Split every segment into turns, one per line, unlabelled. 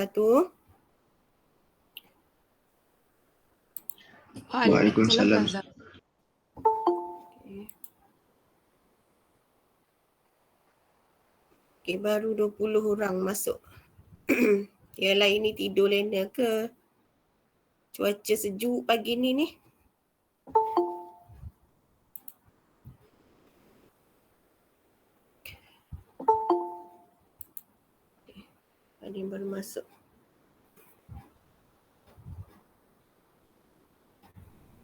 Satu.
Waalaikumsalam.
Okay, baru 20 orang masuk. Yang lain ni tidur lena ke? Cuaca sejuk pagi ni. Ada yang baru masuk.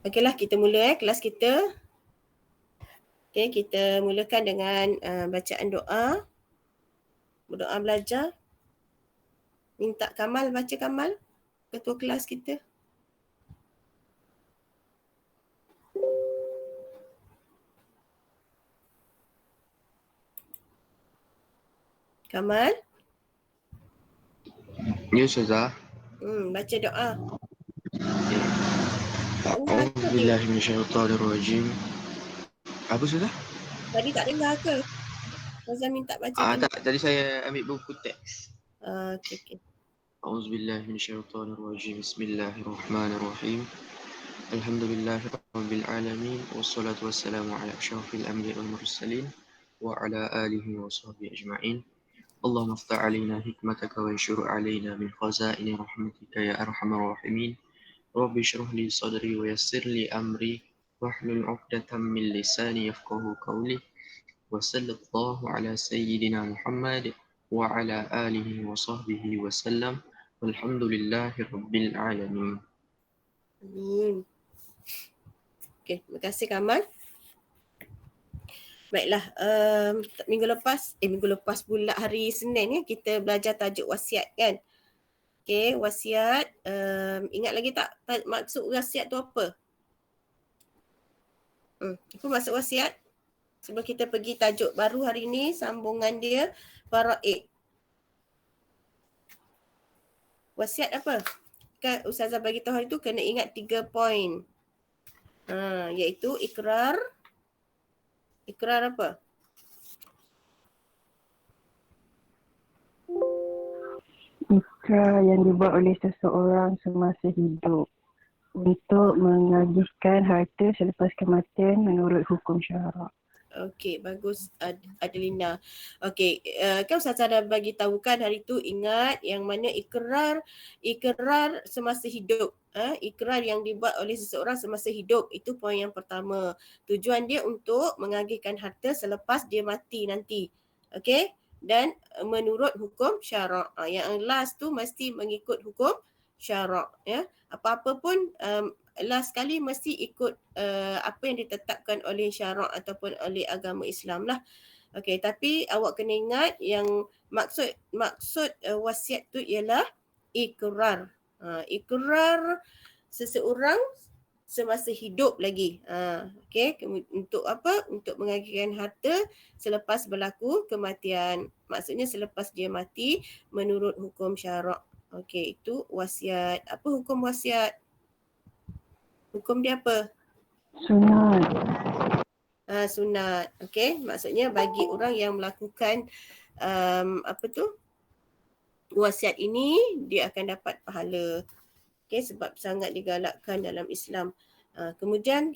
Okeylah, kita mula kelas kita. Okay, kita mulakan dengan bacaan doa. Berdoa belajar. Minta Kamal baca, Kamal. Ketua kelas kita. Kamal.
Ya, Ustazah.
Baca doa.
A'udzubillahi minasyaitonirrajim. Apa, Ustazah?
Tadi tak dengar ke? Ustazah minta bacakan.
Tak, tadi saya ambil buku teks.
Okay.
A'udzubillahi minasyaitonirrajim. Bismillahirrahmanirrahim. Alhamdulillahi rabbil alamin wassalatu wassalamu ala asyrafil anbiya'i wal mursalin wa ala alihi wa sahbihi ajma'in. Allahumma aftah alaina hikmataka wa anshur alaina min khazaini rahmatika ya arhamar rahimin. Rabbi shrah li sadri wa yassir li amri wahlul 'uqdatam min lisani yafqahu qawli. Wa sallallahu ala sayyidina Muhammad wa ala alihi wa sahbihi wa sallam. Walhamdulillahi rabbil alamin.
Amin. Okay, terima kasih Kamal. Baiklah, minggu lepas pula hari Senin kita belajar tajuk wasiat kan. Okay, wasiat. Ingat lagi tak maksud wasiat tu apa? Apa maksud wasiat? Sebelum kita pergi tajuk baru hari ni, sambungan dia faraid. Wasiat apa? Kan Ustazah bagi tahu hari tu kena ingat 3 poin. Iaitu ikrar. Ikrar apa?
Ikrar yang dibuat oleh seseorang semasa hidup untuk mengagihkan harta selepas kematian menurut hukum syarak.
Okey, bagus Adelina. Okey, kan Ustazah dah bagi tahu kan hari tu, ingat yang mana ikrar semasa hidup. Ikrar yang dibuat oleh seseorang semasa hidup, itu poin yang pertama. Tujuan dia untuk mengagihkan harta selepas dia mati nanti. Okey, dan menurut hukum syarak. Yang last tu mesti mengikut hukum syarak, ya. Apa-apa pun last sekali mesti ikut apa yang ditetapkan oleh syarak ataupun oleh agama Islam lah. Okey, tapi awak kena ingat yang maksud wasiat tu ialah ikrar. Ikrar seseorang semasa hidup lagi. Okey, untuk apa? Untuk mengagihkan harta selepas berlaku kematian. Maksudnya selepas dia mati menurut hukum syarak. Okey, itu wasiat. Apa hukum wasiat? Hukum dia apa?
Sunat.
Sunat. Okey, maksudnya bagi orang yang melakukan wasiat ini, dia akan dapat pahala. Okey, sebab sangat digalakkan dalam Islam. Kemudian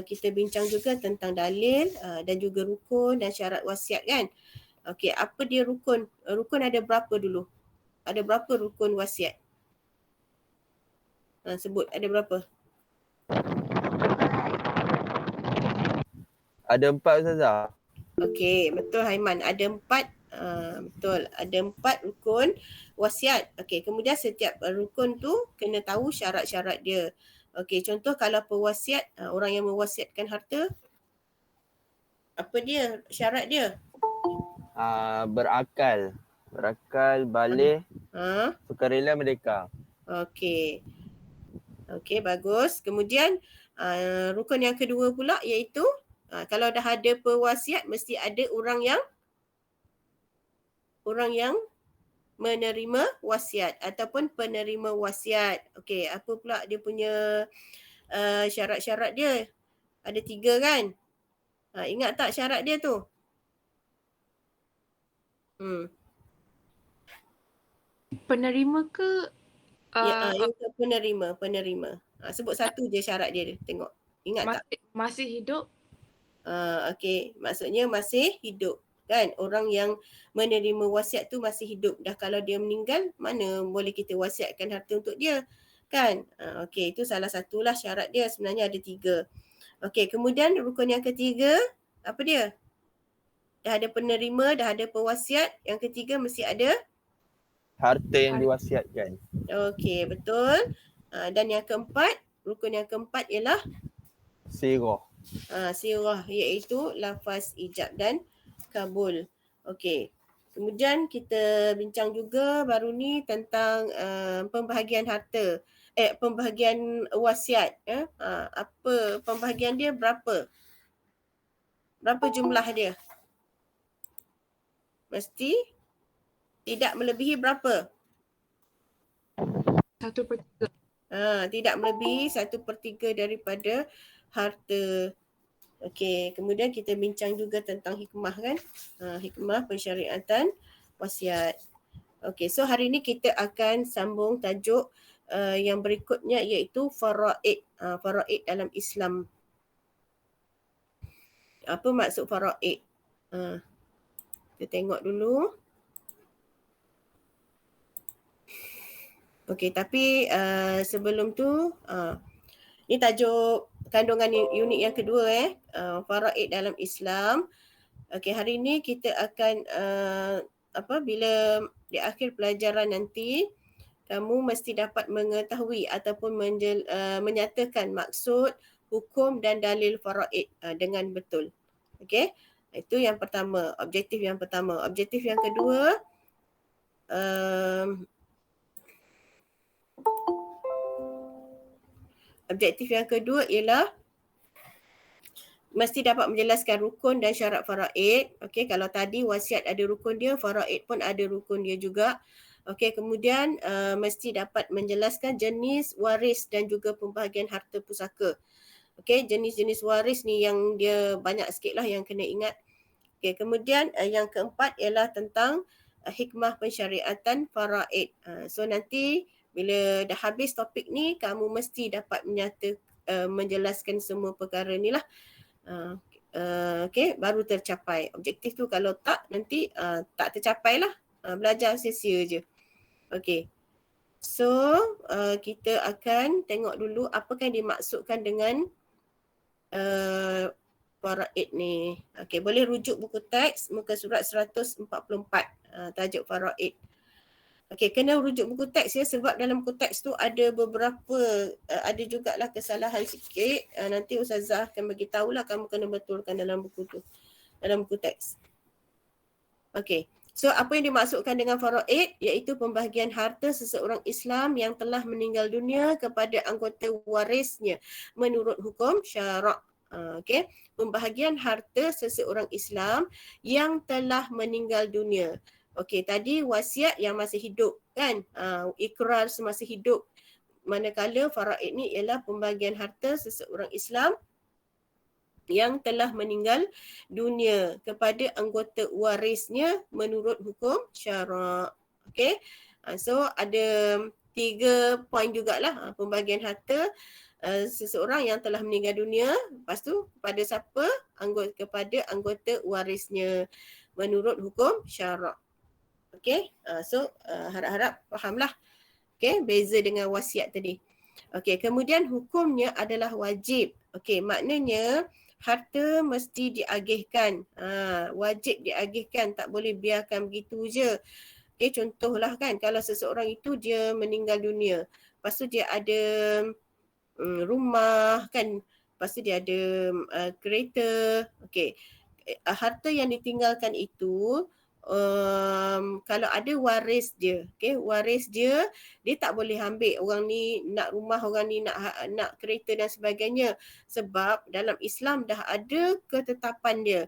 kita bincang juga tentang dalil dan juga rukun dan syarat wasiat kan. Okey, apa dia rukun? Rukun ada berapa dulu? Ada berapa rukun wasiat? Sebut, ada berapa?
Ada 4 Ustazah.
Okey, betul Haiman. Ada 4. Betul. Ada 4 rukun wasiat. Okey, kemudian setiap rukun tu kena tahu syarat-syarat dia. Okey, contoh kalau pewasiat, orang yang mewasiatkan harta, apa dia syarat dia?
Berakal, baligh, sukarela, merdeka.
Okey. Okey, bagus. Kemudian rukun yang kedua pula iaitu kalau dah ada pewasiat mesti ada orang yang menerima wasiat ataupun penerima wasiat. Okey, apa pula dia punya syarat-syarat dia? Ada 3 kan? Ingat tak syarat dia tu?
penerima ke
Itu penerima. Sebut satu je syarat dia, tengok. Ingat tak?
Masih hidup?
Okey, maksudnya masih hidup. Kan, orang yang menerima wasiat tu masih hidup. Dah kalau dia meninggal, mana boleh kita wasiatkan harta untuk dia. Kan? Okey, itu salah satulah syarat dia. Sebenarnya ada 3. Okey, kemudian rukun yang ketiga, apa dia? Dah ada penerima, dah ada pewasiat. Yang ketiga mesti ada
harta yang diwasiatkan.
okey, betul. Dan yang keempat, rukun yang keempat ialah
Sirah.
Sirah, iaitu lafaz ijab dan kabul. Okey. Kemudian kita bincang juga baru ni tentang pembahagian harta. Pembahagian wasiat. Apa pembahagian dia, berapa? Berapa jumlah dia? Mesti tidak melebihi berapa?
1/3.
Tidak melebihi 1/3 daripada harta. Okey, kemudian kita bincang juga tentang hikmah kan? Hikmah pensyariatan wasiat. Okey, so hari ni kita akan sambung tajuk yang berikutnya iaitu faraid. Faraid dalam Islam. Apa maksud faraid? Kita tengok dulu. Okey, tapi sebelum tu ni tajuk kandungan unit yang kedua faraid dalam Islam. Okey, hari ni kita akan bila di akhir pelajaran nanti kamu mesti dapat mengetahui ataupun menyatakan maksud, hukum dan dalil faraid dengan betul. Okey, itu yang pertama, objektif yang pertama. Objektif yang kedua, ialah mesti dapat menjelaskan rukun dan syarat faraid. Okey, kalau tadi wasiat ada rukun dia, faraid pun ada rukun dia juga. Okey, kemudian mesti dapat menjelaskan jenis waris dan juga pembahagian harta pusaka. Okey, jenis-jenis waris ni yang dia banyak sikit lah yang kena ingat. Okey, kemudian yang keempat ialah tentang hikmah pensyariatan faraid. So nanti bila dah habis topik ni, kamu mesti dapat menjelaskan semua perkara ni lah. Okey, baru tercapai. Objektif tu kalau tak, nanti tak tercapai lah. Belajar sia-sia je. Okey. So, kita akan tengok dulu apakah yang dimaksudkan dengan faraid ni. Okey, boleh rujuk buku teks muka surat 144, tajuk faraid. Okey, kena rujuk buku teks ya, sebab dalam buku teks tu ada beberapa, ada jugalah kesalahan sikit. Nanti Ustazah akan bagi tahulah, kamu kena betulkan dalam buku tu, dalam buku teks. Okey, so apa yang dimaksudkan dengan faraid iaitu pembahagian harta seseorang Islam yang telah meninggal dunia kepada anggota warisnya menurut hukum syarak. Okey, pembahagian harta seseorang Islam yang telah meninggal dunia. Okey, tadi wasiat yang masih hidup kan, ikrar semasa hidup. Manakala faraid ni ialah pembahagian harta seseorang Islam yang telah meninggal dunia kepada anggota warisnya menurut hukum syarak. Okey, so ada 3 poin jugalah pembahagian harta seseorang yang telah meninggal dunia. Lepas tu kepada siapa? Kepada anggota warisnya menurut hukum syarak. Okey, so harap-harap fahamlah. Okey, beza dengan wasiat tadi. Okey, kemudian hukumnya adalah wajib. Okey, maknanya harta mesti diagihkan. Wajib diagihkan, tak boleh biarkan begitu je. Okey, contohlah kan, kalau seseorang itu dia meninggal dunia, lepas tu dia ada rumah kan, lepas tu dia ada kereta. Okey, harta yang ditinggalkan itu kalau ada waris dia, waris dia tak boleh ambil. Orang ni nak rumah, orang ni nak kereta dan sebagainya, sebab dalam Islam dah ada ketetapan dia.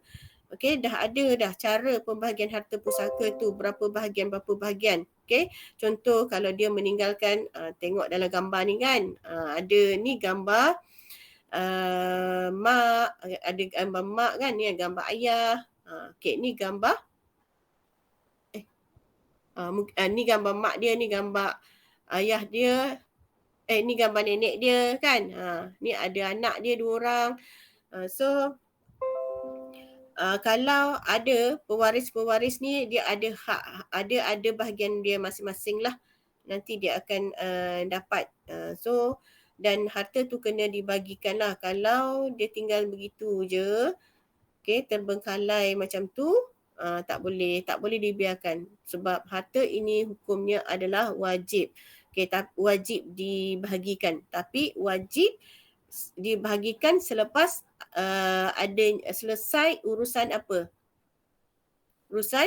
Okey, dah ada cara pembahagian harta pusaka tu, berapa bahagian. Okey, contoh kalau dia meninggalkan, tengok dalam gambar ni kan, ada ni gambar mak, ada gambar mak kan, ni gambar ayah. Okey, ni gambar Ni gambar mak dia, ni gambar ayah dia, ni gambar nenek dia kan. Ni ada anak dia 2 orang. So kalau ada pewaris-pewaris ni, dia ada hak, ada bahagian dia masing-masing lah. Nanti dia akan dapat. Dan harta tu kena dibagikan lah. Kalau dia tinggal begitu je, terbengkalai macam tu, tak boleh dibiarkan. Sebab harta ini hukumnya adalah wajib. Wajib dibahagikan. Tapi wajib dibahagikan selepas ada selesai urusan apa? Urusan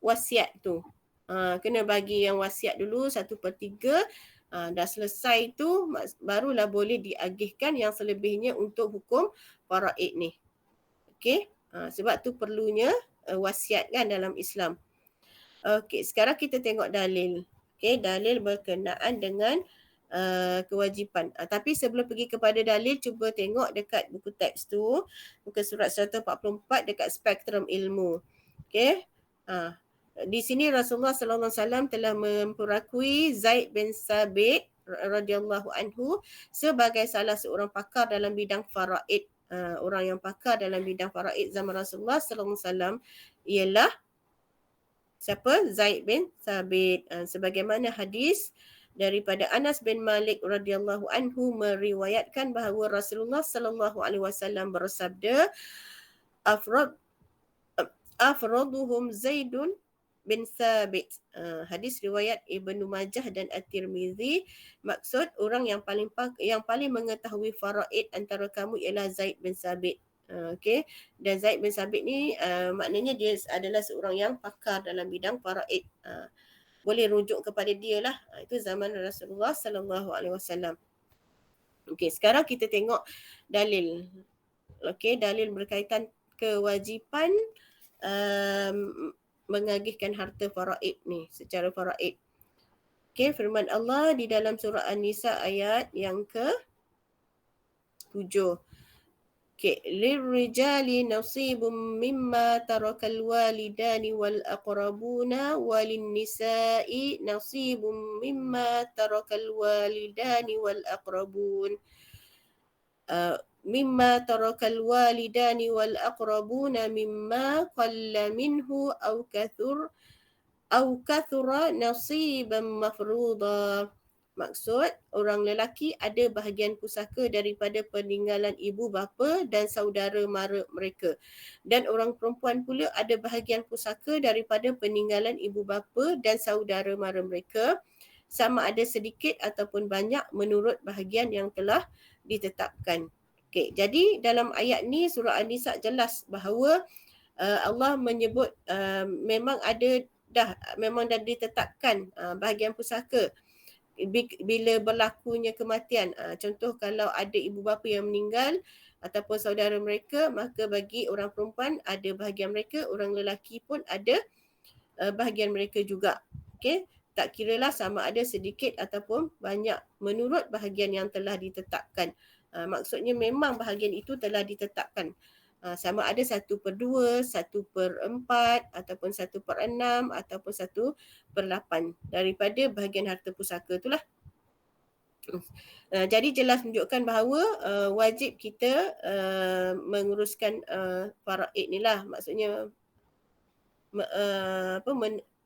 wasiat tu. Kena bagi yang wasiat dulu 1/3. Dah selesai tu barulah boleh diagihkan yang selebihnya untuk hukum faraid ni. Okey, sebab tu perlunya wasiat kan dalam Islam. Okey, sekarang kita tengok dalil. Okey, dalil berkenaan dengan kewajipan. Tapi sebelum pergi kepada dalil, cuba tengok dekat buku teks tu, muka surat 144 dekat spektrum ilmu. Okey. Di sini Rasulullah sallallahu alaihi wasallam telah memperakui Zaid bin Sabit radhiyallahu anhu sebagai salah seorang pakar dalam bidang faraid. Orang yang pakar dalam bidang faraid zaman Rasulullah sallallahu alaihi wasallam ialah siapa? Zaid bin Sabit. Sebagaimana hadis daripada Anas bin Malik radhiyallahu anhu meriwayatkan bahawa Rasulullah sallallahu alaihi wasallam bersabda, afraduhum Zaidun bin Sabit. Hadis riwayat Ibnu Majah dan At-Tirmizi. Maksud orang yang paling mengetahui faraid antara kamu ialah Zaid bin Sabit. Okey, dan Zaid bin Sabit ni maknanya dia adalah seorang yang pakar dalam bidang faraid. Boleh rujuk kepada dia lah. Itu zaman Rasulullah sallallahu alaihi wasallam. Okey, sekarang kita tengok dalil. Okey, dalil berkaitan kewajipan mengagihkan harta faraid ni secara faraid. Okey, firman Allah di dalam surah An-Nisa ayat yang ke-7. Okey, lirrijali nasibum mimma tarakal walidani wal aqrabuna walin nisa'i nasibum mimma tarakal walidani wal aqrabun. Mimma tarakal walidani wal aqrabuna mimma qalla minhu aw kathura nasiban mafruḍa. Maksud, orang lelaki ada bahagian pusaka daripada peninggalan ibu bapa dan saudara mara mereka. Dan orang perempuan pula ada bahagian pusaka daripada peninggalan ibu bapa dan saudara mara mereka, sama ada sedikit ataupun banyak menurut bahagian yang telah ditetapkan. Okey, jadi dalam ayat ni surah An-Nisa jelas bahawa Allah menyebut memang dah ditetapkan bahagian pusaka bila berlakunya kematian. Contoh kalau ada ibu bapa yang meninggal ataupun saudara mereka, maka bagi orang perempuan ada bahagian mereka, orang lelaki pun ada bahagian mereka juga. Okey, tak kiralah sama ada sedikit ataupun banyak menurut bahagian yang telah ditetapkan. Maksudnya memang bahagian itu telah ditetapkan. Sama ada 1/2, 1/4 ataupun 1/6 ataupun 1/8 daripada bahagian harta pusaka itulah. Jadi jelas menunjukkan bahawa wajib kita menguruskan faraid ni lah. Maksudnya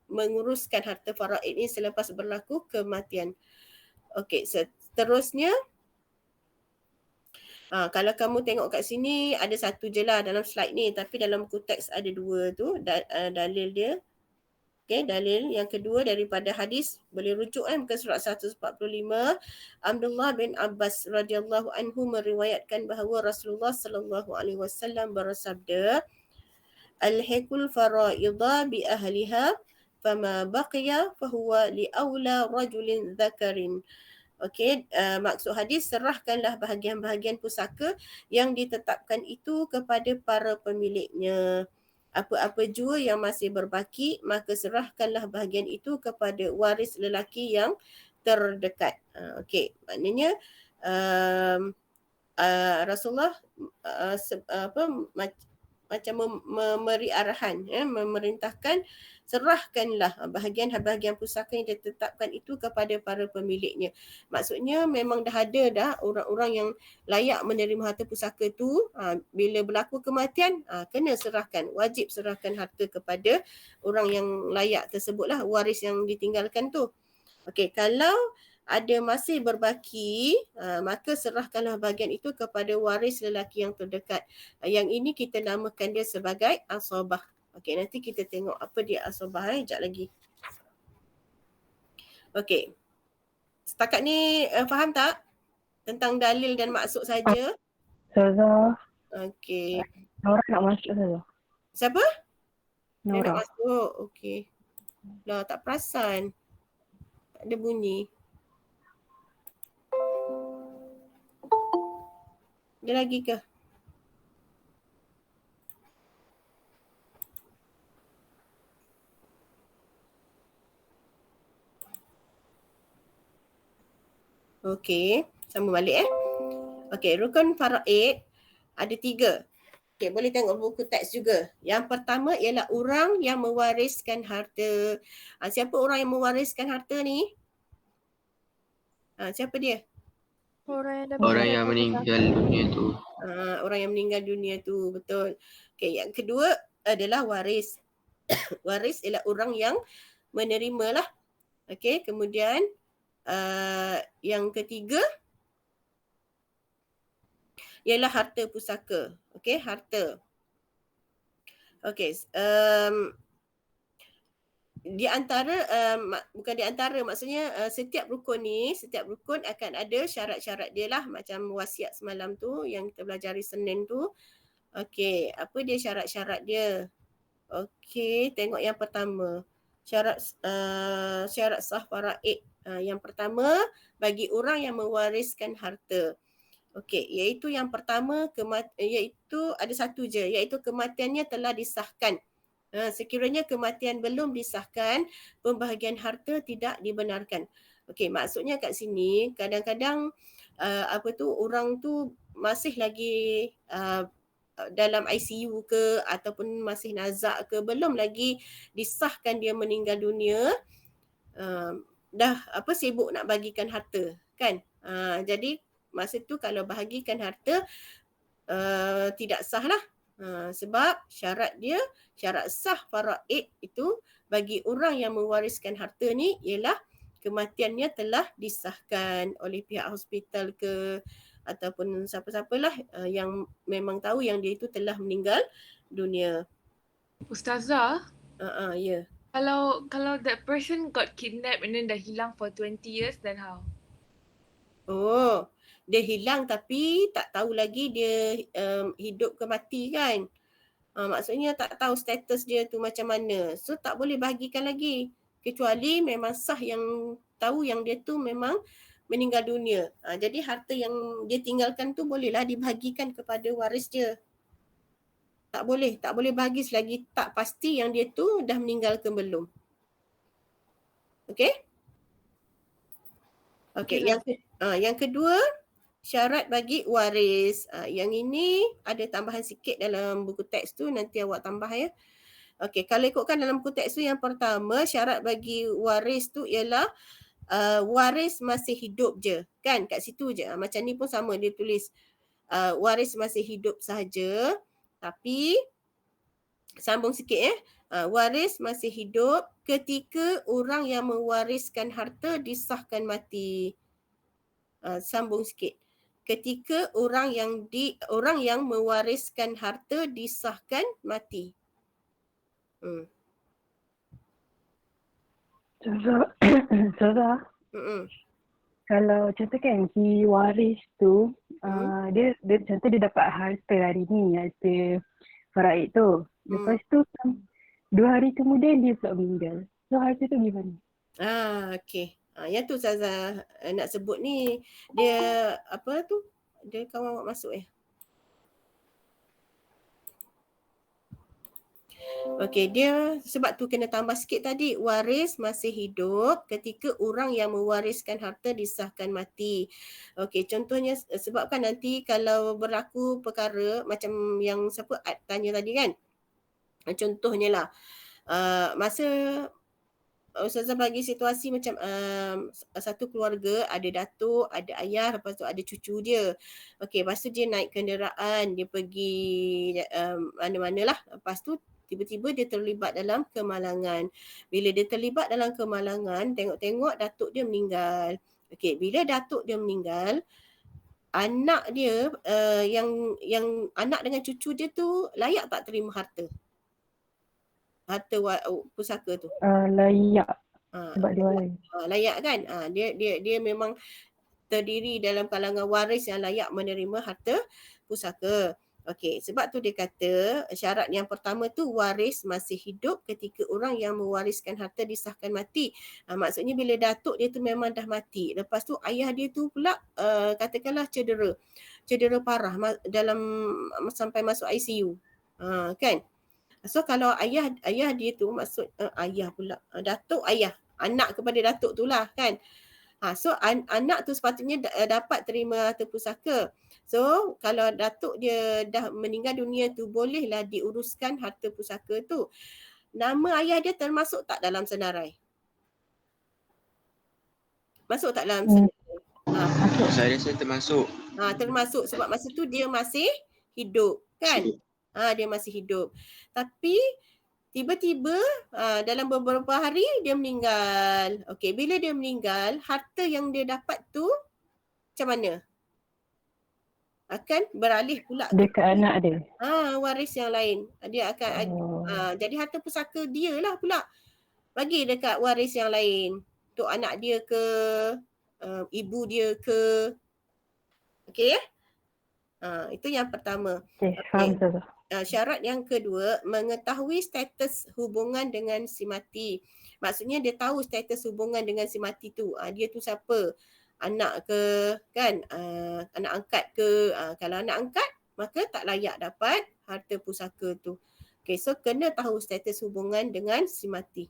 menguruskan harta faraid ni selepas berlaku kematian. Okey, seterusnya kalau kamu tengok kat sini ada satu je lah dalam slide ni, tapi dalam buku teks ada 2 tu dalil dia. Okey, dalil yang kedua daripada hadis boleh rujuk muka surat 145. Abdullah bin Abbas radhiyallahu anhu meriwayatkan bahawa Rasulullah sallallahu alaihi wasallam bersabda, "Al-hiqul faraidha bi ahliha fama baqiya fahuwa li aula rajulin dzakarin." Okey, maksud hadis, serahkanlah bahagian-bahagian pusaka yang ditetapkan itu kepada para pemiliknya. Apa-apa jua yang masih berbaki, maka serahkanlah bahagian itu kepada waris lelaki yang terdekat. Okey, maknanya Rasulullah macam memberi arahan, memerintahkan serahkanlah bahagian-bahagian pusaka yang ditetapkan itu kepada para pemiliknya. Maksudnya memang dah ada dah orang-orang yang layak menerima harta pusaka tu, bila berlaku kematian kena serahkan, wajib serahkan harta kepada orang yang layak tersebutlah, waris yang ditinggalkan tu. Okey, kalau ada masih berbaki, maka serahkanlah bahagian itu kepada waris lelaki yang terdekat. Yang ini kita namakan dia sebagai asabah. Okey, nanti kita tengok apa dia asabah sekejap lagi. Okey. Setakat ni faham tak? Tentang dalil dan maksud saja.
Ustazah,
Okey.
Nora nak masuk Ustazah.
Siapa? Dia nak
Nora.
masuk. Okey. Lah tak perasan. Tak ada bunyi. Ada lagi ke? Okey, sambung balik Okey, rukun faraid ada 3. Okey, boleh tengok buku teks juga. Yang pertama ialah orang yang mewariskan harta. Siapa orang yang mewariskan harta ni? Siapa dia?
Orang yang meninggal dunia tu.
Orang yang meninggal dunia tu, betul. Okey, yang kedua adalah waris. Waris ialah orang yang menerima lah. Okey, kemudian yang ketiga ialah harta pusaka. Okey, harta. Okey, di antara bukan di antara, maksudnya setiap rukun akan ada syarat-syarat dia lah, macam wasiat semalam tu yang kita belajar hari Senin tu. Okey, apa dia syarat-syarat dia? Okey, tengok yang pertama. Syarat sah faraid. Yang pertama, bagi orang yang mewariskan harta. Okey, iaitu yang pertama iaitu ada satu je, iaitu kematiannya telah disahkan. Sekiranya kematian belum disahkan, pembahagian harta tidak dibenarkan. Okey, maksudnya kat sini kadang-kadang orang tu masih lagi dalam ICU ke ataupun masih nazak ke, belum lagi disahkan dia meninggal dunia, dah sibuk nak bagikan harta kan. Jadi masa tu kalau bahagikan harta tidak sah lah. Sebab syarat sah faraid itu bagi orang yang mewariskan harta ni ialah kematiannya telah disahkan oleh pihak hospital ke ataupun siapa-siapalah yang memang tahu yang dia itu telah meninggal dunia.
Ustazah,
Ya.
Kalau that person got kidnapped and then dah hilang for 20 years, then how?
Oh, dia hilang tapi tak tahu lagi dia hidup ke mati kan. Maksudnya tak tahu status dia tu macam mana. So tak boleh bahagikan lagi. Kecuali memang sah yang tahu yang dia tu memang meninggal dunia. Jadi harta yang dia tinggalkan tu bolehlah dibahagikan kepada waris dia. Tak boleh bahagi selagi tak pasti yang dia tu dah meninggal ke belum. Okey? Okey, yang kedua, syarat bagi waris. Yang ini ada tambahan sikit dalam buku teks tu, nanti awak tambah ya. Okey, kalau ikutkan dalam buku teks tu, yang pertama syarat bagi waris tu ialah waris masih hidup je. Kan, kat situ je. Macam ni pun sama dia tulis. Waris masih hidup sahaja, tapi sambung sikit waris masih hidup ketika orang yang mewariskan harta disahkan mati. Sambung sikit. Ketika orang yang mewariskan harta disahkan mati.
Ustazah, kalau contoh kan si waris tu dia contoh dia dapat harta hari ni, harta faraid tu. Lepas tu 2 hari kemudian dia pula meninggal. So harta tu gimana?
Okey. Yang tu Ustazah nak sebut ni, dia dia kawan awak masuk Okey, dia sebab tu kena tambah sikit tadi, waris masih hidup ketika orang yang mewariskan harta disahkan mati. Okey, contohnya sebabkan nanti kalau berlaku perkara macam yang siapa Ad tanya tadi kan. Contohnya lah, masa Ustazah bagi situasi macam satu keluarga ada datuk, ada ayah, lepas tu ada cucu dia. Okey, lepas tu dia naik kenderaan, dia pergi mana-mana lah. Lepas tu tiba-tiba dia terlibat dalam kemalangan. Bila dia terlibat dalam kemalangan, tengok-tengok datuk dia meninggal. Okey, bila datuk dia meninggal, anak dia yang anak dengan cucu dia tu layak tak terima harta pusaka tu?
Layak sebab dia waris.
Layak kan? Dia memang terdiri dalam kalangan waris yang layak menerima harta pusaka. Okey, sebab tu dia kata syarat yang pertama tu waris masih hidup ketika orang yang mewariskan harta disahkan mati. Maksudnya bila datuk dia tu memang dah mati. Lepas tu ayah dia tu pula katakanlah cedera parah dalam sampai masuk ICU. Kan? So kalau ayah dia tu maksud ayah pula, datuk ayah, anak kepada datuk tu lah kan. So anak tu sepatutnya dapat terima harta pusaka. So kalau datuk dia dah meninggal dunia tu, bolehlah diuruskan harta pusaka tu. Nama ayah dia termasuk tak dalam senarai? Masuk tak dalam senarai?
Saya rasa termasuk.
Termasuk sebab masa tu dia masih hidup kan? Dia masih hidup. Tapi tiba-tiba dalam beberapa hari dia meninggal. Okey, bila dia meninggal, harta yang dia dapat tu macam mana? Akan beralih pula
dekat anak dia.
Waris yang lain. Dia akan jadi harta pusaka dia lah pula. Bagi dekat waris yang lain. Untuk anak dia ke, ibu dia ke. Okey? Itu yang pertama.
Okey, faham Ustazah.
Syarat yang kedua, mengetahui status hubungan dengan si mati. Maksudnya dia tahu status hubungan dengan si mati tu. Dia tu siapa? Anak ke kan? Anak angkat ke? Kalau anak angkat, maka tak layak dapat harta pusaka tu. Okay, so kena tahu status hubungan dengan si mati.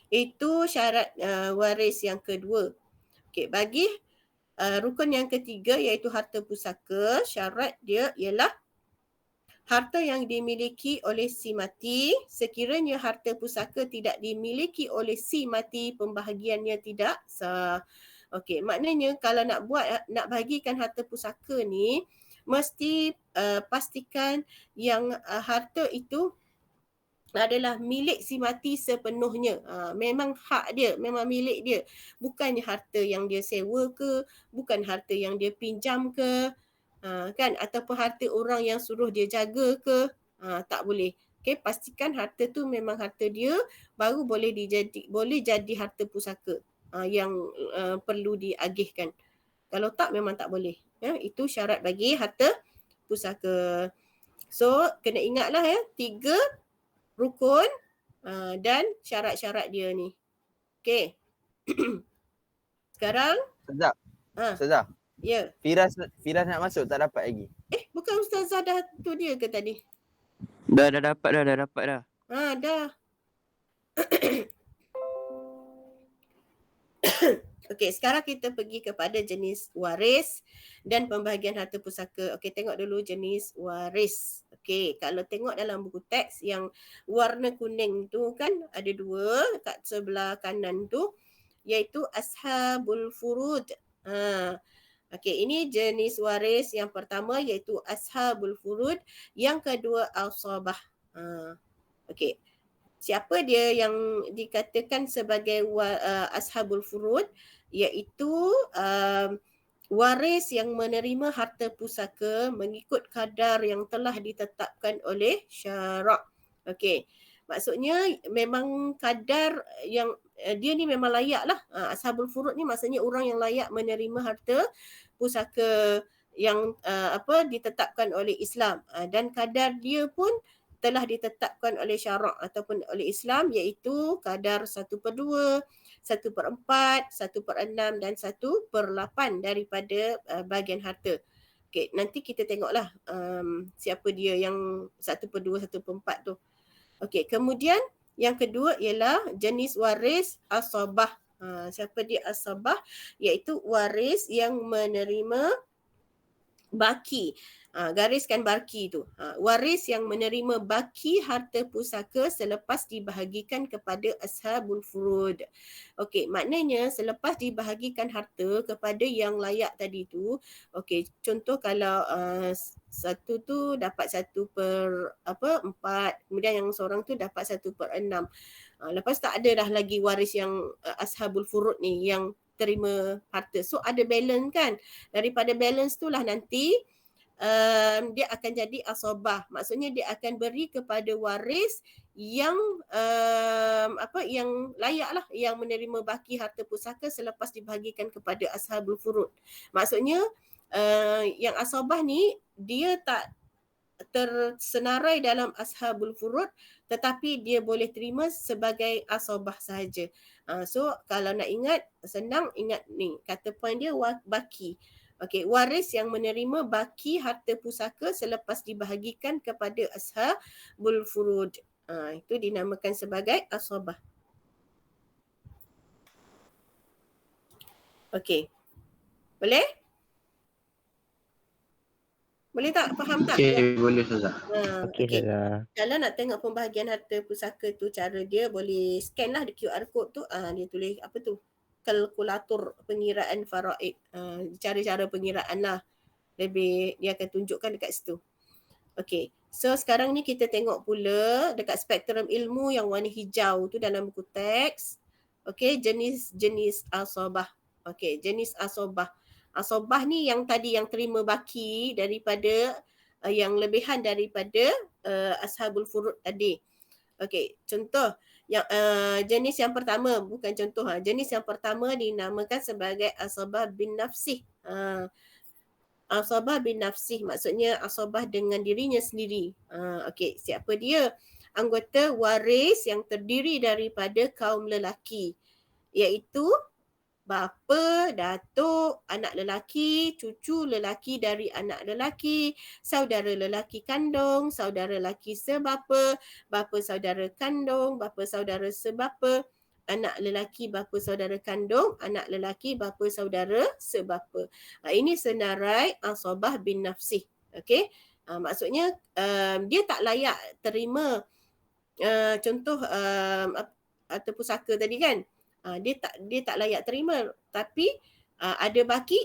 Itu syarat waris yang kedua. Okay, bagi rukun yang ketiga iaitu harta pusaka, syarat dia ialah harta yang dimiliki oleh si mati, sekiranya harta pusaka tidak dimiliki oleh si mati, pembahagiannya tidak sah. Okey, maknanya kalau nak bagikan harta pusaka ni, mesti pastikan yang harta itu adalah milik si mati sepenuhnya. Memang hak dia, memang milik dia. Bukannya harta yang dia sewa ke, bukan harta yang dia pinjam ke, kan, ataupun harta orang yang suruh dia jaga ke, tak boleh. Okay, pastikan harta tu memang harta dia, baru boleh jadi harta pusaka yang perlu diagihkan. Kalau tak, memang tak boleh. Itu syarat bagi harta pusaka. So kena ingatlah 3 rukun dan syarat-syarat dia ni. Okay. Sekarang
Ustazah.
Ya.
Firas nak masuk tak dapat lagi.
Bukan Ustazah dah tu dia ke tadi?
Dah dapat dah.
Dah. Okey, sekarang kita pergi kepada jenis waris dan pembahagian harta pusaka. Okey, tengok dulu jenis waris. Okey, kalau tengok dalam buku teks yang warna kuning tu kan, ada 2 kat sebelah kanan tu, iaitu ashabul furud. Okey, ini jenis waris yang pertama iaitu ashabul furud, yang kedua asabah. Okey. Siapa dia yang dikatakan sebagai ashabul furud? Iaitu waris yang menerima harta pusaka mengikut kadar yang telah ditetapkan oleh syarak. Okey. Maksudnya memang kadar yang dia ni memang layak lah. Ashabul furud ni maksudnya orang yang layak menerima harta pusaka yang ditetapkan oleh Islam. Dan kadar dia pun telah ditetapkan oleh syarak ataupun oleh Islam, iaitu kadar 1/2, 1/4, 1/6 dan 1/8 daripada bahagian harta. Okey, nanti kita tengoklah siapa dia yang 1/2, 1/4 tu. Okey, kemudian yang kedua ialah jenis waris asabah. Siapa dia asabah? Iaitu waris yang menerima baki. Gariskan baki tu. Waris yang menerima baki harta pusaka selepas dibahagikan kepada ashabul furud. Okey, maknanya selepas dibahagikan harta kepada yang layak tadi tu, okey, contoh kalau satu tu dapat 1/4, kemudian yang seorang tu dapat 1/6. Lepas tak ada dah lagi waris yang ashabul furud ni yang terima harta. So ada balance kan. Daripada balance tu lah nanti dia akan jadi asabah. Maksudnya dia akan beri kepada waris yang yang layak lah, yang menerima baki harta pusaka selepas dibahagikan kepada ashabul furud. Maksudnya yang asabah ni dia tak tersenarai dalam ashabul furud, tetapi dia boleh terima sebagai asabah sahaja. So kalau nak ingat, senang ingat ni, kata point dia baki. Okey, waris yang menerima baki harta pusaka selepas dibahagikan kepada ashabul furud. Itu dinamakan sebagai asabah. Okey. Boleh? Boleh tak? Faham tak?
Okey, boleh Ustazah.
Okey, Ustazah.
Kalau nak tengok pembahagian harta pusaka tu, cara dia boleh scan lah QR code tu. Dia tulis apa tu? Kalkulator pengiraan faraid. Cara-cara pengiraan lah. Lebih dia akan tunjukkan dekat situ. Okey. So sekarang ni kita tengok pula dekat spektrum ilmu yang warna hijau tu dalam buku teks. Okey, jenis asabah. Okey, jenis asabah. Asabah ni yang tadi yang terima baki daripada yang lebihan daripada ashabul furud tadi. Okey, contoh yang jenis yang pertama, bukan contoh, jenis yang pertama dinamakan sebagai asabah bin nafsih. Asabah bin nafsih maksudnya asabah dengan dirinya sendiri. Okey, siapa dia? Anggota waris yang terdiri daripada kaum lelaki, iaitu bapa, datuk, anak lelaki, cucu lelaki dari anak lelaki, saudara lelaki kandung, saudara lelaki sebapa, bapa saudara kandung, bapa saudara sebapa, anak lelaki bapa saudara kandung, anak lelaki bapa saudara sebapa. Ini senarai asabah bin nafsih. Okey? Maksudnya dia tak layak terima contoh harta pusaka tadi kan. Dia tak layak terima, tapi ada baki,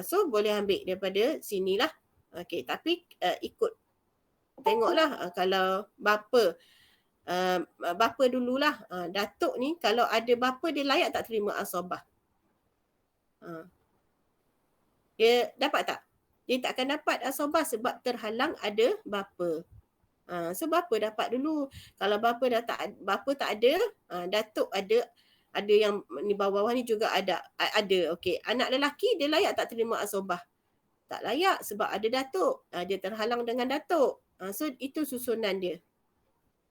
so boleh ambil daripada sinilah. Okey, tapi ikut tengoklah kalau bapa dululah. Datuk ni kalau ada bapa dia layak tak terima asabah? Dia dapat tak? Dia tak akan dapat asabah sebab terhalang ada bapa. So bapa dapat dulu. Kalau bapa tak ada, datuk ada yang ni bawah-bawah ni juga ada. Okey, anak lelaki dia layak tak terima asabah? Tak layak sebab ada datuk. Dia terhalang dengan datuk. So itu susunan dia.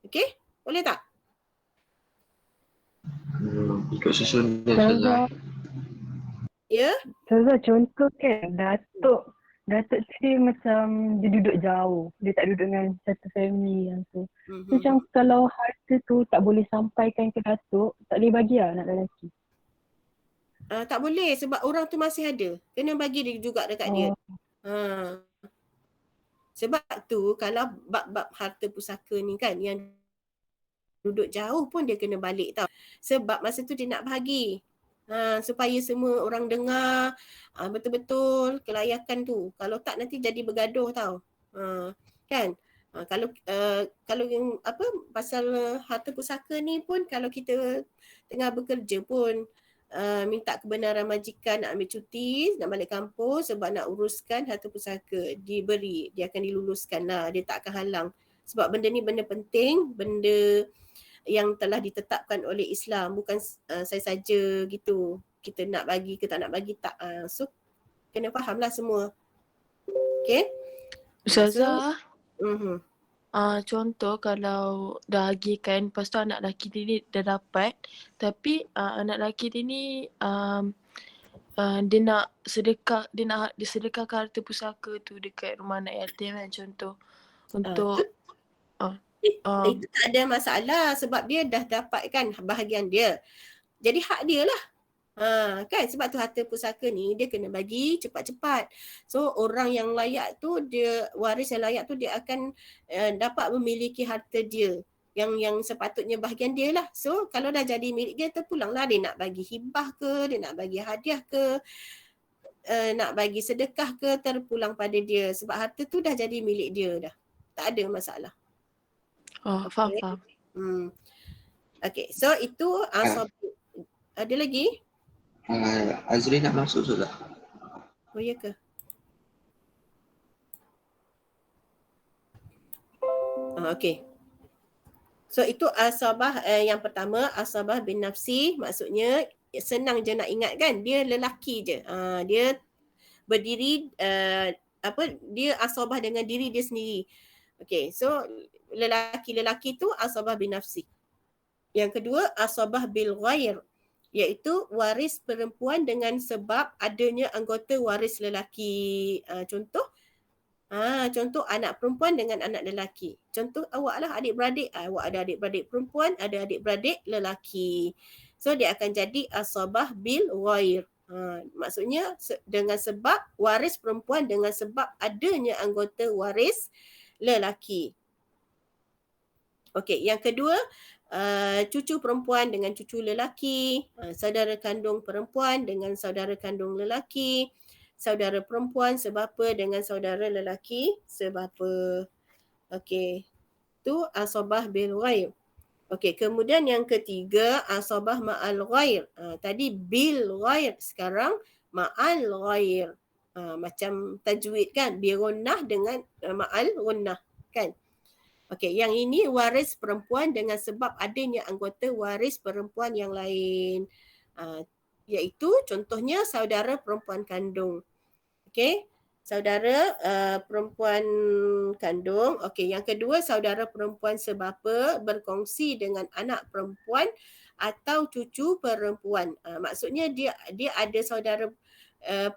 Okey? Boleh tak?
Ikut susunan Ustazah.
Ya?
Ustazah, contoh kan datuk tu dia macam dia duduk jauh. Dia tak duduk dengan satu family yang tu. Macam kalau harta tu tak boleh sampaikan ke datuk, tak boleh bagi lah anak lelaki.
Tak boleh sebab orang tu masih ada. Kena bagi dia juga dekat dia. Sebab tu kalau bab-bab harta pusaka ni kan yang duduk jauh pun dia kena balik tau. Sebab masa tu dia nak bahagi. Supaya semua orang dengar betul-betul kelayakan tu. Kalau tak nanti jadi bergaduh tau. Kan? Kalau yang pasal harta pusaka ni pun kalau kita tengah bekerja pun minta kebenaran majikan nak ambil cuti, nak balik kampus sebab nak uruskan harta pusaka, diberi, dia akan diluluskan lah, dia tak akan halang. Sebab benda ni benda penting, benda yang telah ditetapkan oleh Islam, bukan saya saja gitu. Kita nak bagi ke tak nak bagi tak. So kena fahamlah semua. Okay?
Ustazah. Contoh kalau dah hagikan, lepas tu anak lelaki dia dah dapat, tapi anak lelaki dia ni dia nak sedekahkan harta pusaka tu dekat rumah anak yatim kan, contoh untuk
Itu tak ada masalah sebab dia dah dapatkan bahagian dia. Jadi hak dia lah. Kan sebab tu harta pusaka ni dia kena bagi cepat-cepat. So orang yang layak tu, dia waris yang layak tu dia akan dapat memiliki harta dia yang sepatutnya bahagian dia lah. So kalau dah jadi milik dia, terpulanglah dia nak bagi hibah ke, dia nak bagi hadiah ke, nak bagi sedekah ke, terpulang pada dia sebab harta tu dah jadi milik dia dah. Tak ada masalah.
Faham.
Okay, so itu ada lagi?
Azri nak masuk sudah.
Oh ya ke? Okay. So itu asabah yang pertama, asabah bin nafsi, maksudnya senang je nak ingat kan, dia lelaki je. Dia berdiri dia asabah dengan diri dia sendiri. Okay, so lelaki tu asabah bin nafsi. Yang kedua asabah bil ghair, iaitu waris perempuan dengan sebab adanya anggota waris lelaki. Contoh anak perempuan dengan anak lelaki. Contoh awak lah adik-beradik. Awak ada adik-beradik perempuan, ada adik-beradik lelaki. So dia akan jadi asabah bil ghair. Maksudnya dengan sebab waris perempuan dengan sebab adanya anggota waris lelaki. Okey, yang kedua cucu perempuan dengan cucu lelaki, saudara kandung perempuan dengan saudara kandung lelaki, saudara perempuan sebapa dengan saudara lelaki sebapa. Okey, tu asabah bil ghair. Okey, kemudian yang ketiga asabah ma'al ghair. Tadi bil ghair, sekarang ma'al ghair. Macam tajwid kan, bi gunnah dengan ma'al gunnah kan. Okey, yang ini waris perempuan dengan sebab adanya anggota waris perempuan yang lain. Iaitu contohnya saudara perempuan kandung. Okey, saudara perempuan kandung. Okey, yang kedua saudara perempuan sebapa berkongsi dengan anak perempuan atau cucu perempuan. Maksudnya dia ada saudara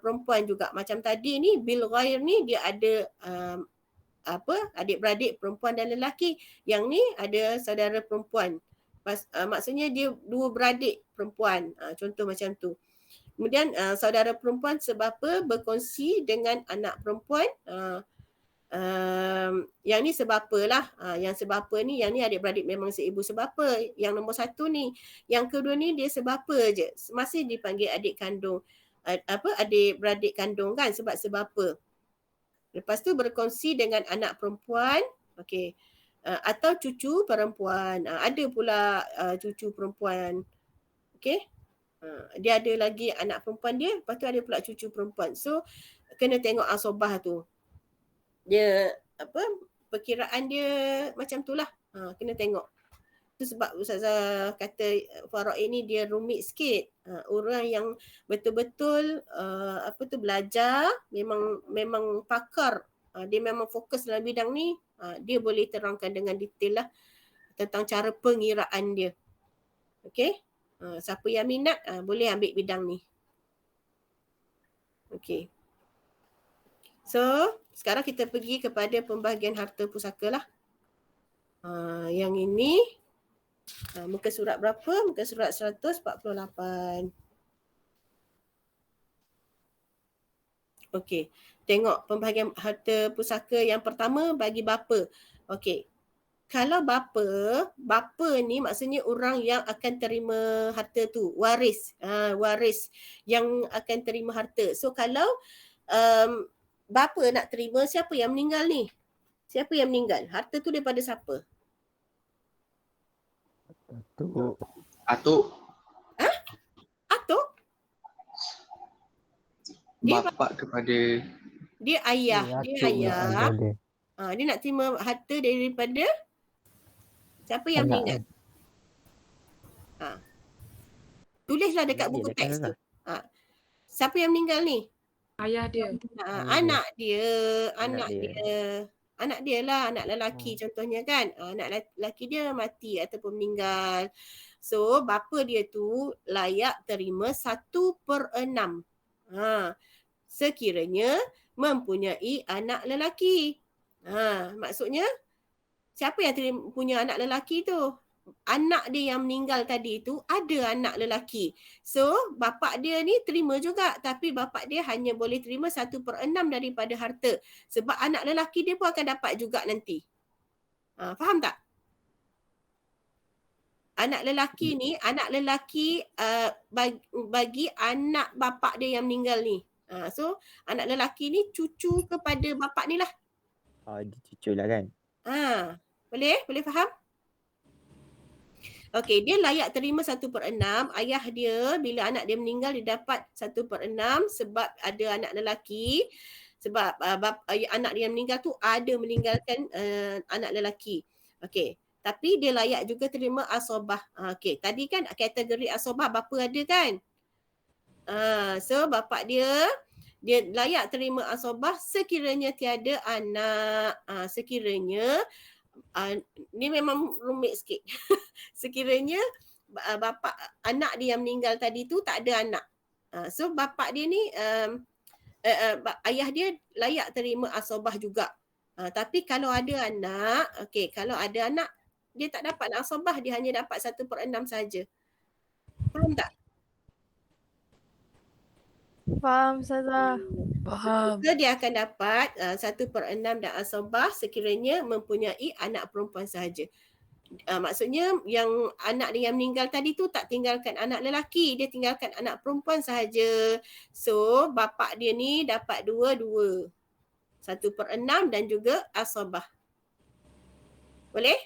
perempuan juga. Macam tadi ni bil ghair ni dia ada adik-beradik perempuan dan lelaki. Yang ni ada saudara perempuan. Maksudnya dia dua beradik perempuan. Contoh macam tu. Kemudian saudara perempuan sebapa berkongsi dengan anak perempuan. Yang ni sebapa lah. Yang sebapa ni, yang ni adik-beradik memang seibu sebapa. Yang nombor satu ni. Yang kedua ni dia sebapa je. Masih dipanggil adik kandung. Adik-beradik kandung kan sebab sebapa. Lepas tu berkongsi dengan anak perempuan. Okey. Atau cucu perempuan. Ada pula cucu perempuan. Okey. Dia ada lagi anak perempuan dia, lepas tu ada pula cucu perempuan. So kena tengok asabah tu. Dia perkiraan dia macam tu lah. Kena tengok. Itu sebab Ustazah kata faraid ni dia rumit sikit. Orang yang betul-betul belajar, memang pakar, dia memang fokus dalam bidang ni, dia boleh terangkan dengan detail lah tentang cara pengiraan dia. Okey. Siapa yang minat boleh ambil bidang ni. Okey. So, sekarang kita pergi kepada pembahagian harta pusaka lah. Yang ini muka surat berapa? Muka surat 148. Okey. Tengok pembahagian harta pusaka yang pertama bagi bapa. Okey. Kalau bapa ni maksudnya orang yang akan terima harta tu, waris. Waris yang akan terima harta. So kalau bapa nak terima, siapa yang meninggal ni? Siapa yang meninggal? Harta tu daripada siapa?
Atuk.
Atuk?
Bapa kepada
dia ayah. Dia ayah. Dia nak terima harta daripada siapa yang meninggal? Tulislah dekat buku teks tu. Siapa yang meninggal ni?
Ayah dia.
Anak dia. Anak dia lah, anak lelaki contohnya kan. Anak lelaki dia mati ataupun meninggal. So, bapa dia tu layak terima 1/6. Sekiranya mempunyai anak lelaki. Maksudnya Siapa yang punya anak lelaki tu? Anak dia yang meninggal tadi tu ada anak lelaki. So, bapa dia ni terima juga, tapi bapa dia hanya boleh terima 1/6 daripada harta. Sebab anak lelaki dia pun akan dapat juga nanti. Faham tak? Anak lelaki ni, bagi anak bapa dia yang meninggal ni. So, anak lelaki ni cucu kepada bapa ni lah.
Dia cucu lah kan?
Boleh? Boleh faham? Okey, dia layak terima 1/6. Ayah dia bila anak dia meninggal dia dapat 1/6 sebab ada anak lelaki. Sebab anak dia yang meninggal tu ada meninggalkan anak lelaki. Okey. Tapi dia layak juga terima asobah. Okey, tadi kan kategori asobah bapa ada kan? So bapa dia layak terima asobah sekiranya tiada anak. Sekiranya ni memang rumit sikit. Sekiranya anak dia yang meninggal tadi tu tak ada anak. So bapa dia ni ayah dia layak terima asobah juga. Tapi kalau ada anak, kalau ada anak dia tak dapat asobah, dia hanya dapat 1/6 saja. Faham tak?
Faham Ustazah.
Faham.
So dia akan dapat 1/6 dan asobah sekiranya mempunyai anak perempuan sahaja. Maksudnya yang anak dia yang meninggal tadi tu tak tinggalkan anak lelaki, dia tinggalkan anak perempuan sahaja. So bapa dia ni dapat dua-dua. 1/6 dan juga asobah. Boleh?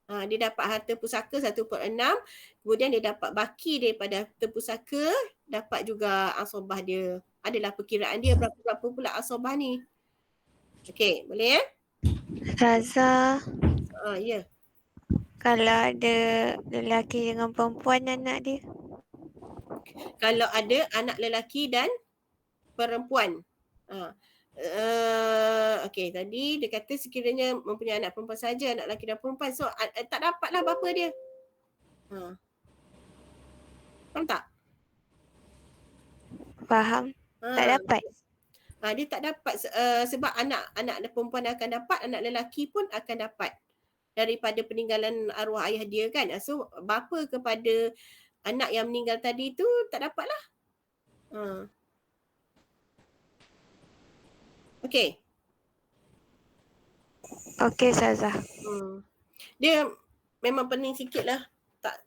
Dia dapat harta pusaka 1/6, kemudian dia dapat baki daripada harta pusaka, dapat juga asobah dia. Adalah perkiraan dia berapa-berapa pula asobah ni. Okey, boleh ya?
Ustazah,
Ya.
kalau ada lelaki dengan perempuan anak dia?
Kalau ada anak lelaki dan perempuan. Okey, tadi dia kata sekiranya mempunyai anak perempuan saja, anak lelaki dan perempuan. So tak dapatlah bapa dia. Faham tak?
Faham. Tak dapat.
Dia tak dapat sebab anak perempuan akan dapat, anak lelaki pun akan dapat daripada peninggalan arwah ayah dia kan. So bapa kepada anak yang meninggal tadi tu tak dapat lah. Okey.
Okey Ustazah.
Dia memang pening sikit lah. Tak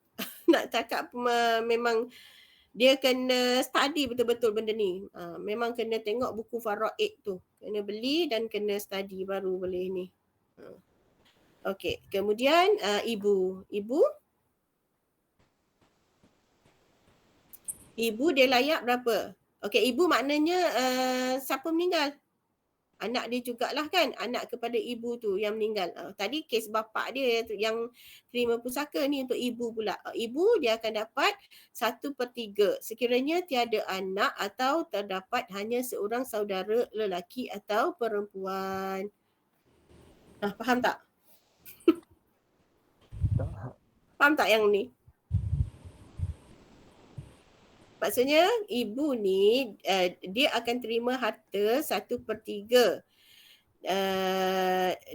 nak cakap memang dia kena study betul-betul benda ni. Memang kena tengok buku Faraid tu. Kena beli dan kena study baru boleh ni. Okey, kemudian ibu. Ibu dia layak berapa? Okey, ibu maknanya siapa meninggal? Anak dia jugalah kan, anak kepada ibu tu yang meninggal. Tadi kes bapa dia yang terima pusaka ni untuk ibu pula. Ibu dia akan dapat 1/3 sekiranya tiada anak atau terdapat hanya seorang saudara lelaki atau perempuan. Faham tak? Faham tak yang ni? Maksudnya ibu ni dia akan terima harta 1/3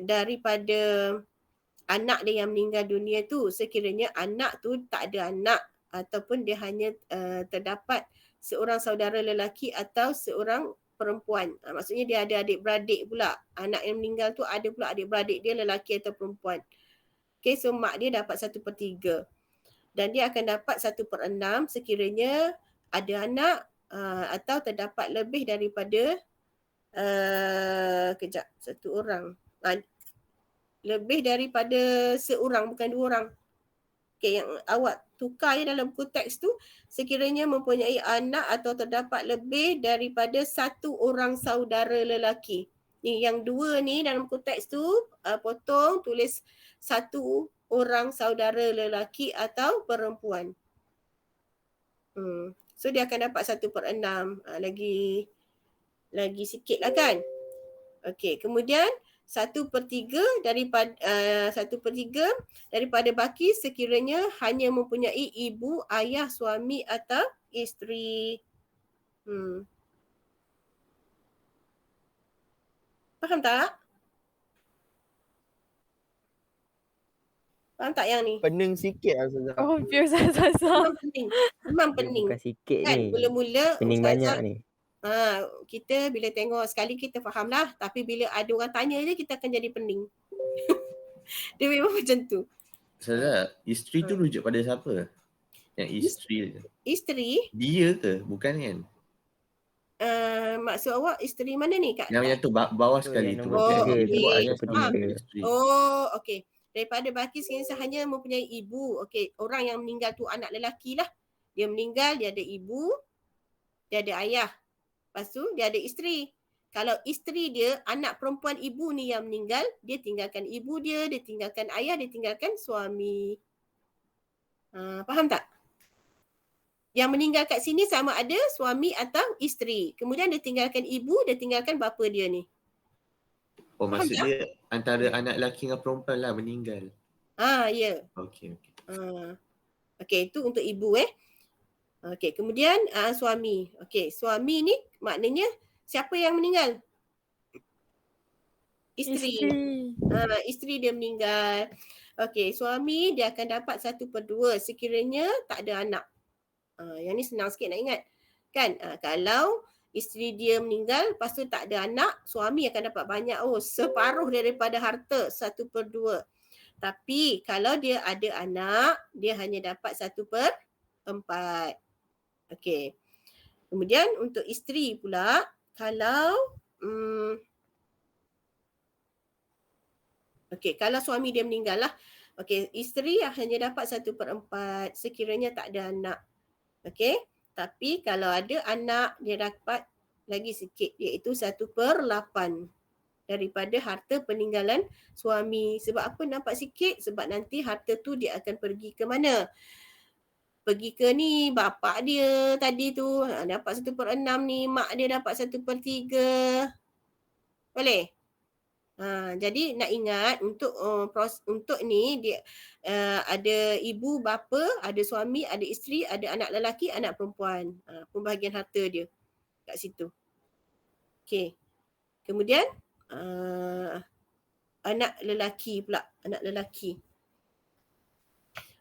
daripada anak dia yang meninggal dunia tu sekiranya anak tu tak ada anak ataupun dia hanya terdapat seorang saudara lelaki atau seorang perempuan. Maksudnya dia ada adik-beradik pula. Anak yang meninggal tu ada pula adik-beradik dia lelaki atau perempuan. Okay, so mak dia dapat 1/3. Dan dia akan dapat 1/6 sekiranya ada anak atau terdapat lebih daripada satu orang. Lebih daripada seorang, bukan dua orang. Okay, yang awak tukar je dalam buku teks tu, sekiranya mempunyai anak atau terdapat lebih daripada satu orang saudara lelaki. Yang dua ni dalam buku teks tu, potong tulis satu orang saudara lelaki atau perempuan. So dia akan dapat 1/6. Lagi sikit lah kan. Okey, kemudian 1/3 daripada baki sekiranya hanya mempunyai ibu, ayah, suami atau isteri. Faham tak? Faham tak yang ni?
Pening sikit lah Ustazah.
Confused Ustazah.
Memang pening. Memang pening.
Bukan sikit
Kan
ni.
mula-mula
Pening banyak
Ustazah
ni.
kita bila tengok sekali kita faham lah. Tapi bila ada orang tanya je kita akan jadi pening. Dia memang macam tu.
Ustazah, isteri tu rujuk pada siapa? Yang isteri tu.
Isteri,
Dia ke? Bukan kan?
maksud awak isteri mana ni Kak?
Yang tu bawah
Tu
sekali
yang
tu.
nombor
Oh,
tiga tu.
okey.
Ayah
Nombor
sama
tiga.
isteri.
Oh, okey. Daripada Balqis Kisah hanya mempunyai ibu. Okey, orang yang meninggal tu anak lelaki lah. Dia meninggal, dia ada ibu, dia ada ayah. Lepas tu dia ada isteri. Kalau isteri dia, anak perempuan ibu ni yang meninggal, dia tinggalkan ibu dia tinggalkan ayah, dia tinggalkan suami. Faham tak? Yang meninggal kat sini sama ada suami atau isteri. Kemudian dia tinggalkan ibu, dia tinggalkan bapa dia ni.
Oh,
Faham
maksud
tak?
dia antara anak lelaki dengan perempuan lah meninggal.
Ya.
Okey.
Okey, itu untuk ibu Okey, kemudian suami. Okey, suami ni maknanya siapa yang meninggal? Isteri. Isteri dia meninggal. Okey, suami dia akan dapat 1/2 sekiranya tak ada anak. Yang ni senang sikit nak ingat. Kan? Kalau isteri dia meninggal, lepas tu tak ada anak, suami akan dapat banyak. Separuh daripada harta, 1/2. Tapi kalau dia ada anak, dia hanya dapat 1/4. Okey. Kemudian untuk isteri pula, kalau kalau suami dia meninggal lah. Okey, isteri hanya dapat 1/4 sekiranya tak ada anak. Okey. Tapi kalau ada anak, dia dapat lagi sikit, iaitu 1/8 daripada harta peninggalan suami. Sebab apa nampak sikit? Sebab nanti harta tu dia akan pergi ke mana? Pergi ke ni bapak dia tadi tu dapat 1/6 ni, mak dia dapat 1/3. Boleh? Jadi nak ingat untuk ni dia ada ibu, bapa, ada suami, ada isteri, ada anak lelaki, anak perempuan. Pembahagian harta dia kat situ. Okey. Kemudian anak lelaki pula, anak lelaki.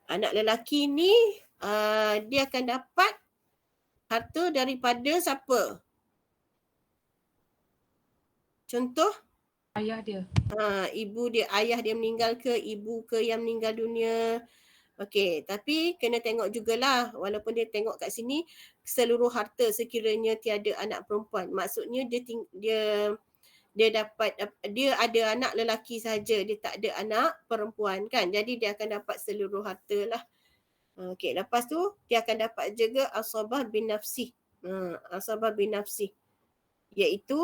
Anak lelaki ni dia akan dapat harta daripada siapa? Contoh?
Ayah dia.
Ibu dia, ayah dia meninggal ke, ibu ke yang meninggal dunia. Okey, tapi kena tengok jugalah walaupun dia tengok kat sini seluruh harta sekiranya tiada anak perempuan. Maksudnya dia dapat, dia ada anak lelaki saja, dia tak ada anak perempuan kan. Jadi dia akan dapat seluruh harta lah. Okey, lepas tu dia akan dapat juga asabah bin nafsi. Asabah bin nafsi. Iaitu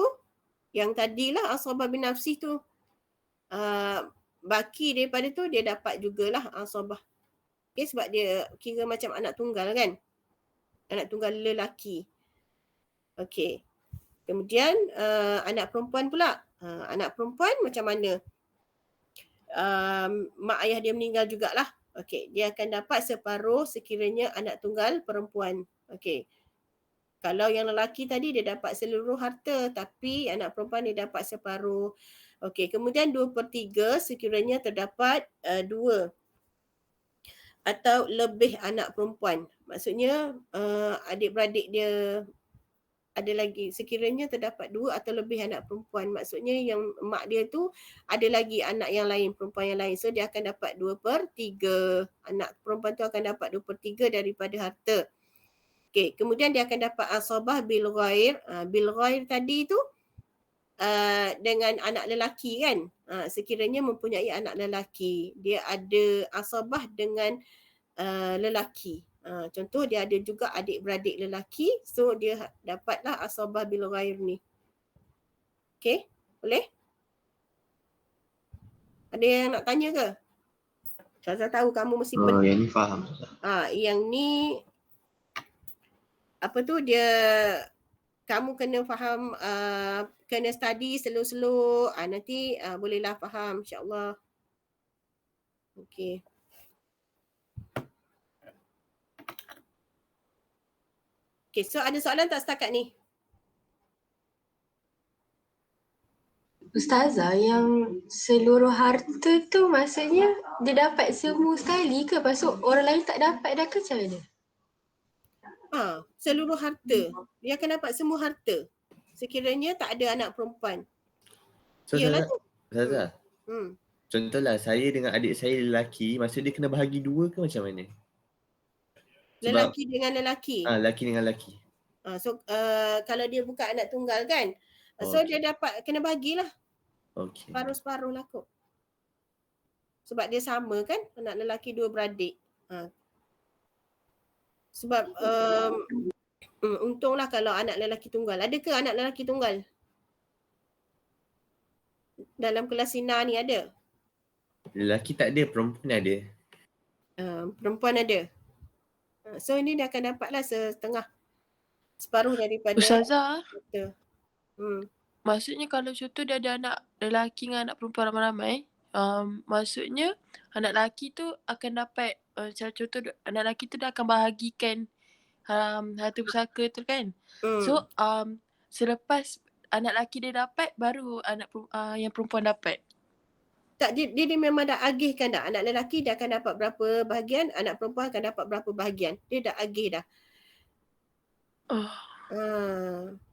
yang tadilah asabah bin nafsi tu. Baki daripada tu dia dapat jugalah asabah. Okay, sebab dia kira macam anak tunggal kan. Anak tunggal lelaki. Okey. Kemudian anak perempuan pula. Anak perempuan macam mana? Mak ayah dia meninggal jugalah. Okey, dia akan dapat separuh sekiranya anak tunggal perempuan. Okey. Kalau yang lelaki tadi dia dapat seluruh harta, tapi anak perempuan dia dapat separuh. Okey, kemudian 2/3 sekiranya terdapat 2 atau lebih anak perempuan. Maksudnya adik-beradik dia ada lagi, sekiranya terdapat 2 atau lebih anak perempuan. Maksudnya yang mak dia tu ada lagi anak yang lain, perempuan yang lain. So dia akan dapat 2/3. Anak perempuan tu akan dapat 2/3 daripada harta. Okey, kemudian dia akan dapat asabah bil ghair. Bil ghair tadi tu dengan anak lelaki kan. Sekiranya mempunyai anak lelaki, dia ada asabah dengan lelaki. Contoh dia ada juga adik-beradik lelaki, so dia dapatlah asabah bil ghair ni. Okey, boleh? Ada yang nak tanya ke? Saya tahu kamu mesti
Yang ni faham.
Yang ni apa tu, dia kamu kena faham, kena study slow-slow, nanti bolehlah faham insya-Allah. Okey. Okay, so ada soalan tak setakat ni?
Ustazah, yang seluruh harta tu maksudnya dia dapat semua sekali ke? Lepas tu orang lain tak dapat dah ke macam mana?
Seluruh harta. Dia akan dapat semua harta. Sekiranya tak ada anak perempuan.
So,
Yalah tu.
Ustazah, contohlah saya dengan adik saya lelaki, maksud dia kena bahagi 2 ke macam mana?
Lelaki dengan lelaki.
Lelaki dengan lelaki.
So kalau dia bukan anak tunggal kan, so dia dapat kena bagilah.
Okay.
Separuh-separuh lah kot. Sebab dia sama kan, anak lelaki 2 beradik. Sebab untunglah kalau anak lelaki tunggal. Ada ke anak lelaki tunggal? Dalam kelas Sina ni ada?
Lelaki tak ada, perempuan ada.
Perempuan ada. So ini dia akan dapatlah setengah. Separuh daripada
Ustazah,
maksudnya
kalau contoh dia ada anak lelaki dengan anak perempuan ramai-ramai, maksudnya anak lelaki tu akan dapat, macam contoh anak lelaki tu dia akan bahagikan harta pusaka tu kan. So selepas anak lelaki dia dapat, baru anak yang perempuan dapat.
Tak, dia memang dah agihkan dah. Anak lelaki dia akan dapat berapa bahagian, anak perempuan akan dapat berapa bahagian. Dia dah agih dah.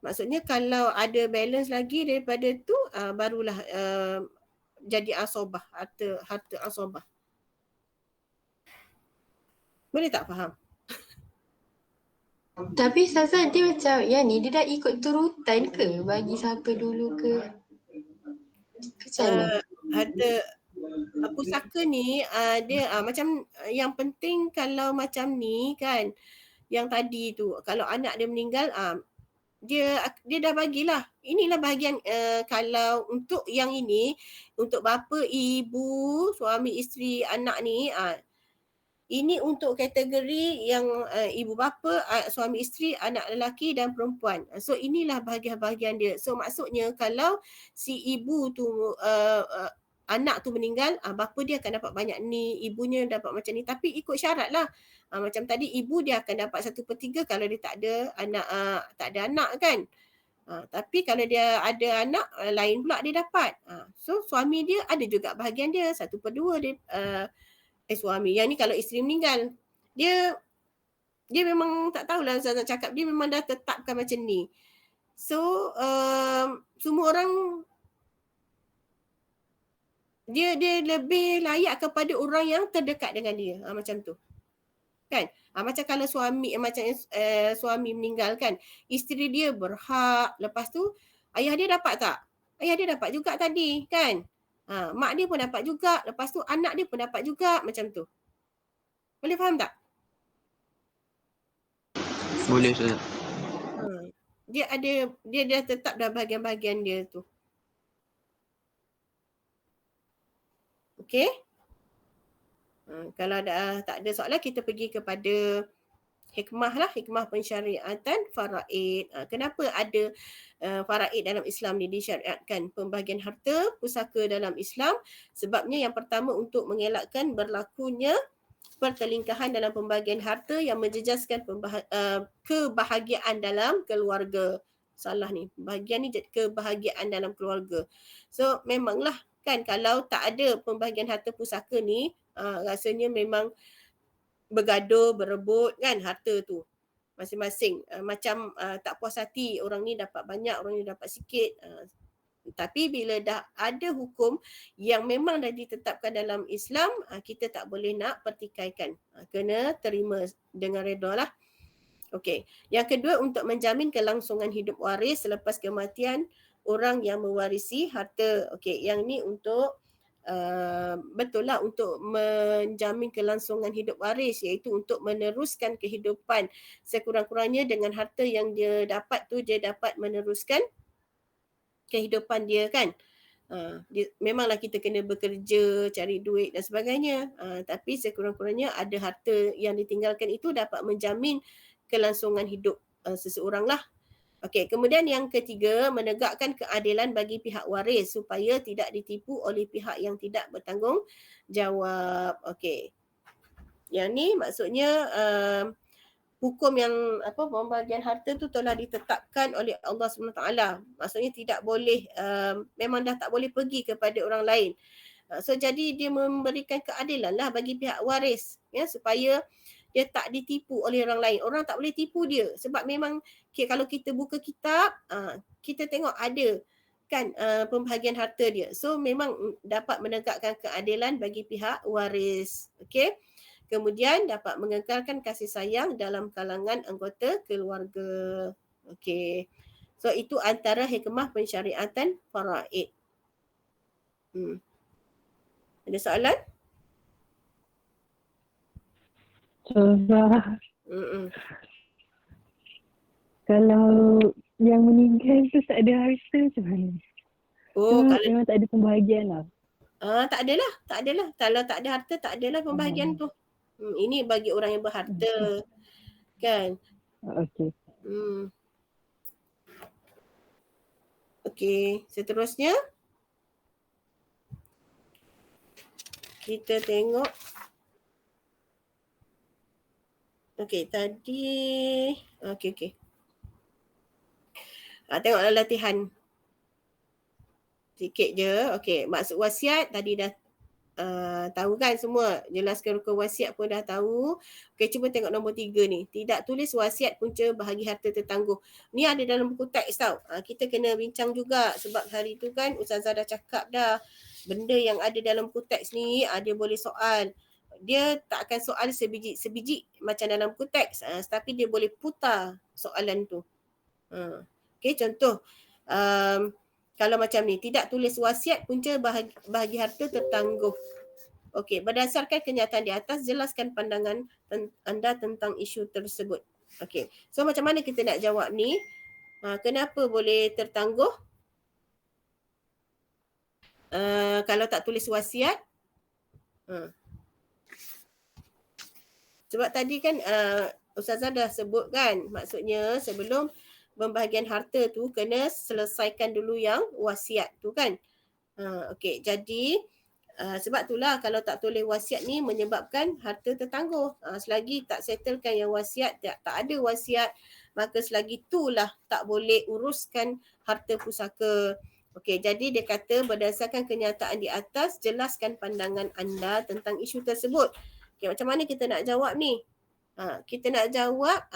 Maksudnya kalau ada balance lagi daripada tu, barulah jadi asobah, harta asobah. Boleh tak faham?
Tapi Ustazah, dia macam yang ni dia dah ikut turutan ke? Bagi siapa dulu ke? Macam mana?
Harta pusaka ni dia macam yang penting kalau macam ni kan, yang tadi tu kalau anak dia meninggal, dia dah bagilah. Inilah bahagian kalau untuk yang ini, untuk bapa, ibu, suami, isteri, anak ni, ini untuk kategori yang ibu bapa, suami isteri, anak lelaki dan perempuan. So inilah bahagian-bahagian dia. So maksudnya kalau si ibu tu anak tu meninggal, bapa dia akan dapat banyak ni, ibunya dapat macam ni, tapi ikut syarat lah. Macam tadi ibu dia akan dapat 1/3 kalau dia tak ada anak kan. Tapi kalau dia ada anak, lain pula dia dapat. So suami dia ada juga bahagian dia, 1/2 dia suami. Yang ni kalau isteri meninggal, dia memang tak tahulah Ustazah cakap, dia memang dah tetapkan macam ni. So semua orang dia lebih layak kepada orang yang terdekat dengan dia, macam tu kan. Macam kalau suami suami meninggal kan, isteri dia berhak, lepas tu ayah dia dapat tak? Ayah dia dapat juga tadi kan. Mak dia pun dapat juga, lepas tu anak dia pun dapat juga, macam tu. Boleh faham tak?
Boleh Ustazah.
Dia dah tetap dah bahagian-bahagian dia tu. Okey? Kalau tak ada soalan, kita pergi kepada hikmah lah, hikmah pensyariatan faraid. Kenapa ada faraid dalam Islam ni disyariatkan pembahagian harta pusaka dalam Islam? Sebabnya yang pertama untuk mengelakkan berlakunya pertelingkahan dalam pembahagian harta yang menjejaskan kebahagiaan dalam keluarga. Salah ni, bahagian ni kebahagiaan dalam keluarga. So memanglah kan kalau tak ada pembahagian harta pusaka ni, rasanya memang bergaduh, berebut kan harta tu masing-masing. Macam tak puas hati, orang ni dapat banyak, orang ni dapat sikit. Tapi bila dah ada hukum yang memang dah ditetapkan dalam Islam, kita tak boleh nak pertikaikan. Kena terima dengan redha lah. Okey. Yang kedua, untuk menjamin kelangsungan hidup waris selepas kematian orang yang mewarisi harta. Okey, yang ni untuk betul lah untuk menjamin kelangsungan hidup waris, iaitu untuk meneruskan kehidupan. Sekurang-kurangnya dengan harta yang dia dapat tu, dia dapat meneruskan kehidupan dia kan. Memanglah kita kena bekerja, cari duit dan sebagainya. Tapi sekurang-kurangnya ada harta yang ditinggalkan itu dapat menjamin kelangsungan hidup seseorang lah. Okey, kemudian yang ketiga, menegakkan keadilan bagi pihak waris supaya tidak ditipu oleh pihak yang tidak bertanggungjawab. Okey. Yang ni maksudnya hukum yang pembahagian harta tu telah ditetapkan oleh Allah SWT. Maksudnya tidak boleh, memang dah tak boleh pergi kepada orang lain. So jadi dia memberikan keadilan lah bagi pihak waris, ya, supaya dia tak ditipu oleh orang lain. Orang tak boleh tipu dia sebab memang kalau kita buka kitab, kita tengok ada kan pembahagian harta dia. So memang dapat menegakkan keadilan bagi pihak waris. Okey. Kemudian dapat mengekalkan kasih sayang dalam kalangan anggota keluarga. Okey. So itu antara hikmah pensyariatan faraid. Ada soalan?
Coba. Kalau yang meninggal tu tak ada harta macam mana? Kalau memang tak ada pembahagian lah.
Tak adalah. Kalau tak ada harta, tak adalah pembahagian tu. Ini bagi orang yang berharta. Kan?
Okey.
Okey, seterusnya. Kita tengok. Okey, tadi. Okey. Tengoklah latihan. Sikit je. Okey, maksud wasiat tadi dah tahu kan semua. Jelaskan rukun wasiat pun dah tahu. Okey, cuba tengok nombor 3 ni. Tidak tulis wasiat punca bahagi harta tertangguh. Ni ada dalam buku teks tau. Kita kena bincang juga sebab hari tu kan Ustazah dah cakap dah. Benda yang ada dalam buku teks ni dia boleh soal. Dia tak akan soal sebiji macam dalam buku teks. Tapi dia boleh putar soalan tu. Okey, contoh. Kalau macam ni, tidak tulis wasiat punca bahagi harta tertangguh. Okey, berdasarkan kenyataan di atas, jelaskan pandangan anda tentang isu tersebut. Okey, so macam mana kita nak jawab ni? Kenapa boleh tertangguh? Kalau tak tulis wasiat? Sebab tadi kan Ustazah dah sebut kan, maksudnya sebelum pembahagian harta tu kena selesaikan dulu yang wasiat tu kan. Okey, jadi sebab itulah kalau tak tulis wasiat ni menyebabkan harta tertangguh. Selagi tak settlekan yang wasiat, tak ada wasiat, maka selagi itulah tak boleh uruskan harta pusaka. Okey, jadi dia kata berdasarkan kenyataan di atas, jelaskan pandangan anda tentang isu tersebut. Okey, macam mana kita nak jawab ni? Kita nak jawab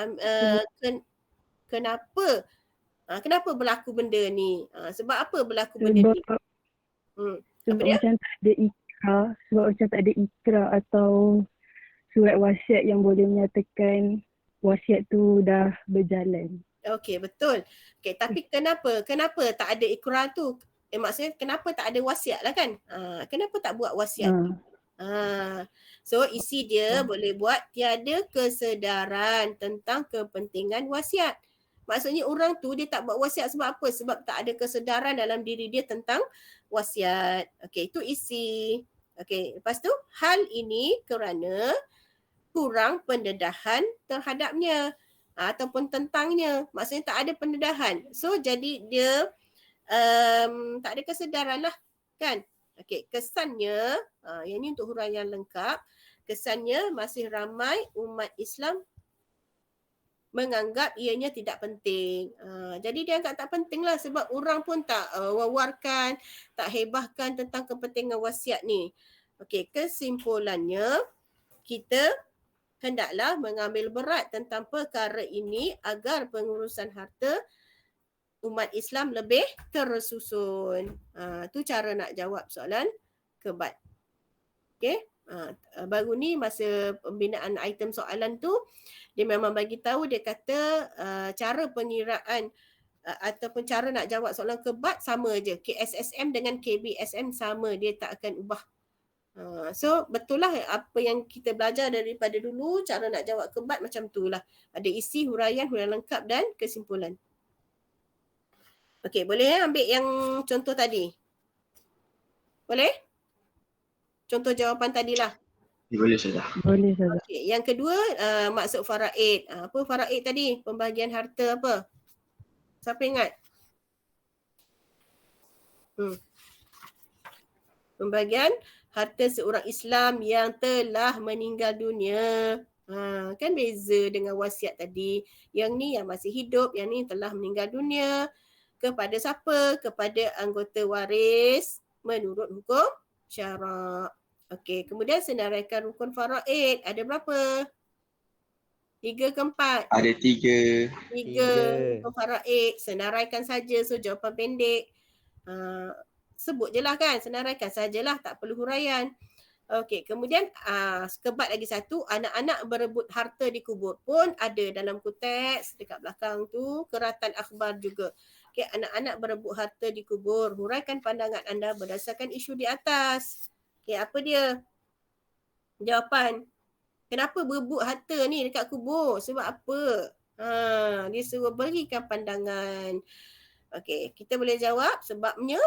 kenapa berlaku benda ni? Sebab apa berlaku benda ni?
Sebab macam tak ada ikrar, atau surat wasiat yang boleh menyatakan wasiat tu dah berjalan.
Okey, betul. Okey, tapi kenapa tak ada ikrar tu? Maksudnya kenapa tak ada wasiat lah kan? Kenapa tak buat wasiat? So isi dia boleh buat tiada kesedaran tentang kepentingan wasiat. Maksudnya orang tu dia tak buat wasiat sebab apa? Sebab tak ada kesedaran dalam diri dia tentang wasiat. Okey, itu isi. Okey, lepas tu hal ini kerana kurang pendedahan terhadapnya ataupun tentangnya. Maksudnya tak ada pendedahan. So jadi dia tak ada kesedaran lah kan. Okey, kesannya yang ni untuk huraian lengkap. Kesannya masih ramai umat Islam menganggap ianya tidak penting. Jadi dia anggap tak penting lah sebab orang pun tak wawarkan, tak hebahkan tentang kepentingan wasiat ni. Okey, kesimpulannya kita hendaklah mengambil berat tentang perkara ini agar pengurusan harta umat Islam lebih tersusun. Tu cara nak jawab soalan kebat. Okey. Baru ni masa pembinaan item soalan tu dia memang bagi tahu, dia kata cara pengiraan ataupun cara nak jawab soalan kebat sama je. KSSM dengan KBSM sama, dia tak akan ubah. So betul lah apa yang kita belajar daripada dulu, cara nak jawab kebat macam tu lah. Ada isi, huraian lengkap dan kesimpulan. Okey, boleh ambil yang contoh tadi? Boleh? Contoh jawapan tadilah.
Boleh saja.
Boleh saja.
Okey, yang kedua maksud faraid. Apa faraid tadi? Pembahagian harta apa? Siapa ingat? Pembahagian harta seorang Islam yang telah meninggal dunia. Kan beza dengan wasiat tadi. Yang ni yang masih hidup, yang ni telah meninggal dunia. Kepada siapa? Kepada anggota waris menurut hukum syarak. Okey, kemudian senaraikan rukun faraid. Ada berapa? 3 ke 4?
Ada 3.
3 rukun faraid. Senaraikan saja. So jawapan pendek. Sebut je lah kan. Senaraikan sajalah. Tak perlu huraian. Okey, kemudian sekebat lagi satu, anak-anak berebut harta dikubur pun ada dalam konteks dekat belakang tu, keratan akhbar juga. Okey, anak-anak berebut harta dikubur. Huraikan pandangan anda berdasarkan isu di atas. Okey, apa dia? Jawapan. Kenapa berebut harta ni dekat kubur? Sebab apa? Dia suruh berikan pandangan. Okey, kita boleh jawab sebabnya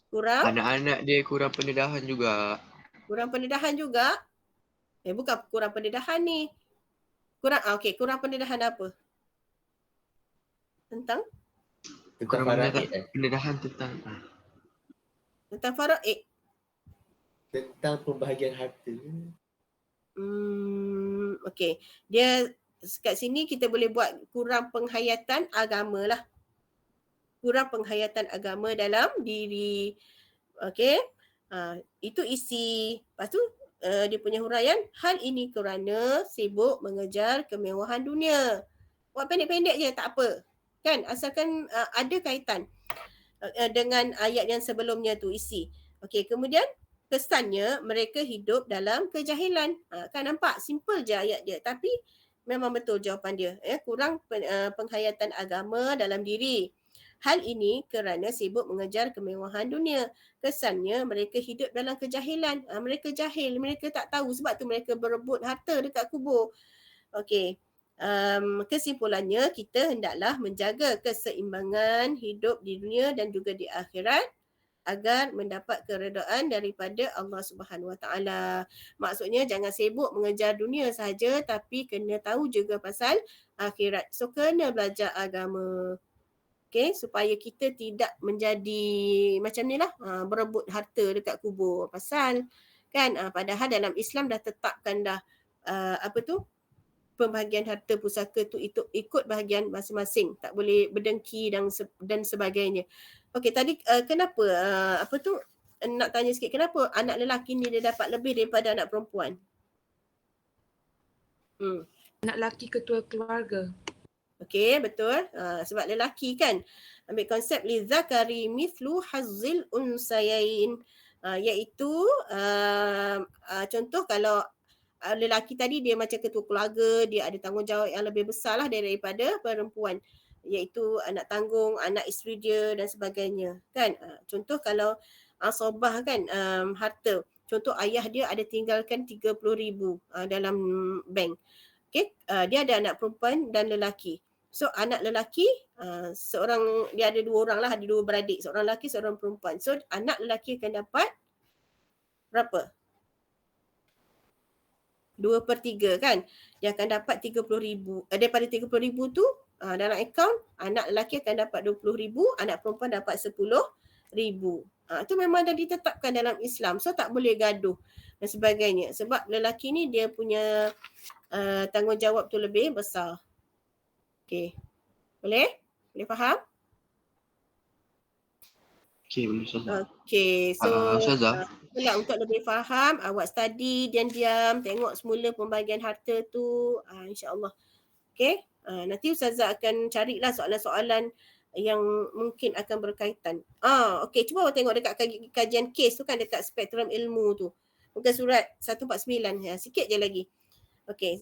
kurang.
Anak-anak dia kurang pendedahan juga.
Kurang pendedahan juga? Bukan kurang pendedahan ni. Kurang pendedahan apa? Tentang
pendedahan tentang
faraid.
Tentang pembahagian harta.
Okey. Dia kat sini kita boleh buat kurang penghayatan agama lah. Kurang penghayatan agama dalam diri. Okey. Itu isi. Lepas tu dia punya huraian, hal ini kerana sibuk mengejar kemewahan dunia. Buat pendek-pendek je, tak apa. Kan? Asalkan ada kaitan dengan ayat yang sebelumnya tu isi. Okey, kemudian kesannya mereka hidup dalam kejahilan. Kan nampak simple je ayat dia, tapi memang betul jawapan dia. Kurang penghayatan agama dalam diri. Hal ini kerana sibuk mengejar kemewahan dunia. Kesannya mereka hidup dalam kejahilan. Mereka jahil, mereka tak tahu, sebab tu mereka berebut harta dekat kubur. Okey. Kesimpulannya, kita hendaklah menjaga keseimbangan hidup di dunia dan juga di akhirat agar mendapat keredaan daripada Allah Subhanahu Wa Taala. Maksudnya jangan sibuk mengejar dunia sahaja, tapi kena tahu juga pasal akhirat. So kena belajar agama. Okay, supaya kita tidak menjadi macam ni lah, berebut harta dekat kubur. Pasal kan padahal dalam Islam dah tetapkan dah pembahagian harta pusaka tu itu ikut bahagian masing-masing, tak boleh berdengki dan sebagainya. Okey, tadi kenapa nak tanya sikit, kenapa anak lelaki ni dia dapat lebih daripada anak perempuan?
Anak lelaki ketua keluarga.
Okey, betul. Sebab lelaki kan. Ambil konsep li zakari mithlu hazzil unsayain, iaitu contoh kalau lelaki tadi dia macam ketua keluarga, dia ada tanggungjawab yang lebih besar lah daripada perempuan, iaitu anak tanggung, anak isteri dia dan sebagainya kan. Contoh kalau asobah kan, harta, contoh ayah dia ada tinggalkan 30,000 dalam bank. Okay, dia ada anak perempuan dan lelaki. So anak lelaki seorang, dia ada 2 orang lah, ada 2 beradik, seorang lelaki seorang perempuan. So anak lelaki akan dapat berapa? 2/3 kan. Dia akan dapat 30,000. Daripada 30,000 tu dalam akaun, anak lelaki akan dapat 20,000, anak perempuan dapat 10,000. Itu memang dah ditetapkan dalam Islam. So tak boleh gaduh dan sebagainya. Sebab lelaki ni dia punya tanggungjawab tu lebih besar. Okey. Boleh? Boleh faham?
Okey, boleh Ustazah.
Okey, so
Ustazah,
untuk lebih faham, awak study diam-diam, tengok semula pembahagian harta tu, insya-Allah. Okey, nanti Ustazah akan carilah soalan-soalan yang mungkin akan berkaitan. Okey, cuba awak tengok dekat kajian kes tu kan, dekat spektrum ilmu tu. Muka surat 149, sikit je lagi. Okey,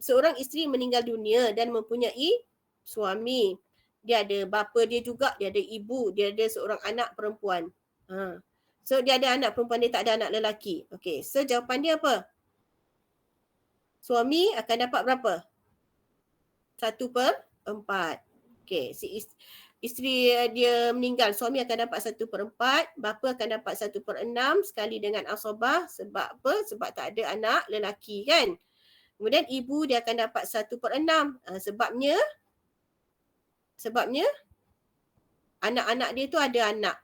seorang isteri meninggal dunia dan mempunyai suami. Dia ada bapa dia juga, dia ada ibu, dia ada seorang anak perempuan. So dia ada anak perempuan, dia tak ada anak lelaki. Okey, so jawapan dia apa? Suami akan dapat berapa? 1/4. Okey, si isteri dia meninggal, suami akan dapat 1/4, bapa akan dapat 1/6 sekali dengan asobah. Sebab apa? Sebab tak ada anak lelaki kan. Kemudian ibu dia akan dapat 1/6. Sebabnya anak-anak dia tu ada anak.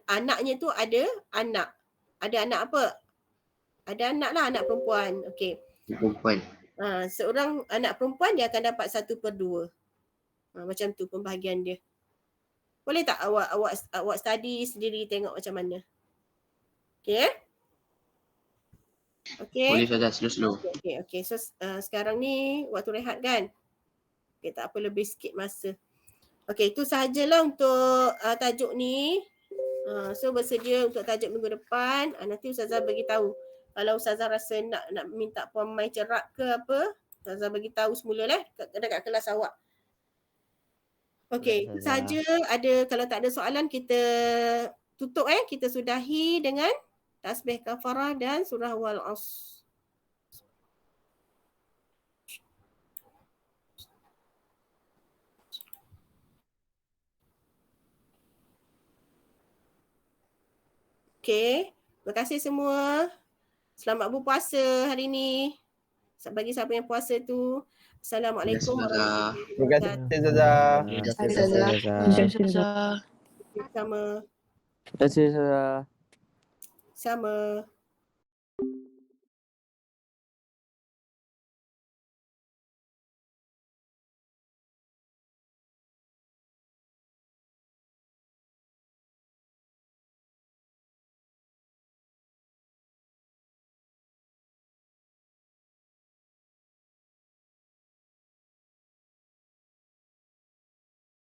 Anaknya tu ada anak. Ada anak apa? Ada anak lah, anak perempuan. Okey.
Perempuan.
Seorang anak perempuan dia akan dapat 1/2. Macam tu pembahagian dia. Boleh tak awak study sendiri tengok macam mana? Okey. Okey.
Boleh Ustazah, slow-slow.
Okey. So sekarang ni waktu rehat kan? Okey, tak apa, lebih sikit masa. Okey, itu sahajalah untuk tajuk ni. So bersedia untuk tajuk minggu depan. Nanti Ustazah bagi tahu. Kalau Ustazah rasa nak minta Puan Mai cerak ke apa, Ustazah bagi tahu semula lah dekat kelas awak. Okey, itu sahaja. Kalau tak ada soalan kita tutup kita sudahi dengan tasbih kafarah dan surah wal asr. Okey, terima kasih semua. Selamat berpuasa hari ni. Bagi siapa yang puasa tu. Assalamualaikum warahmatullahi wabarakatuh.
Terima kasih Ustazah.
Sama.
Terima kasih Ustazah.
Sama.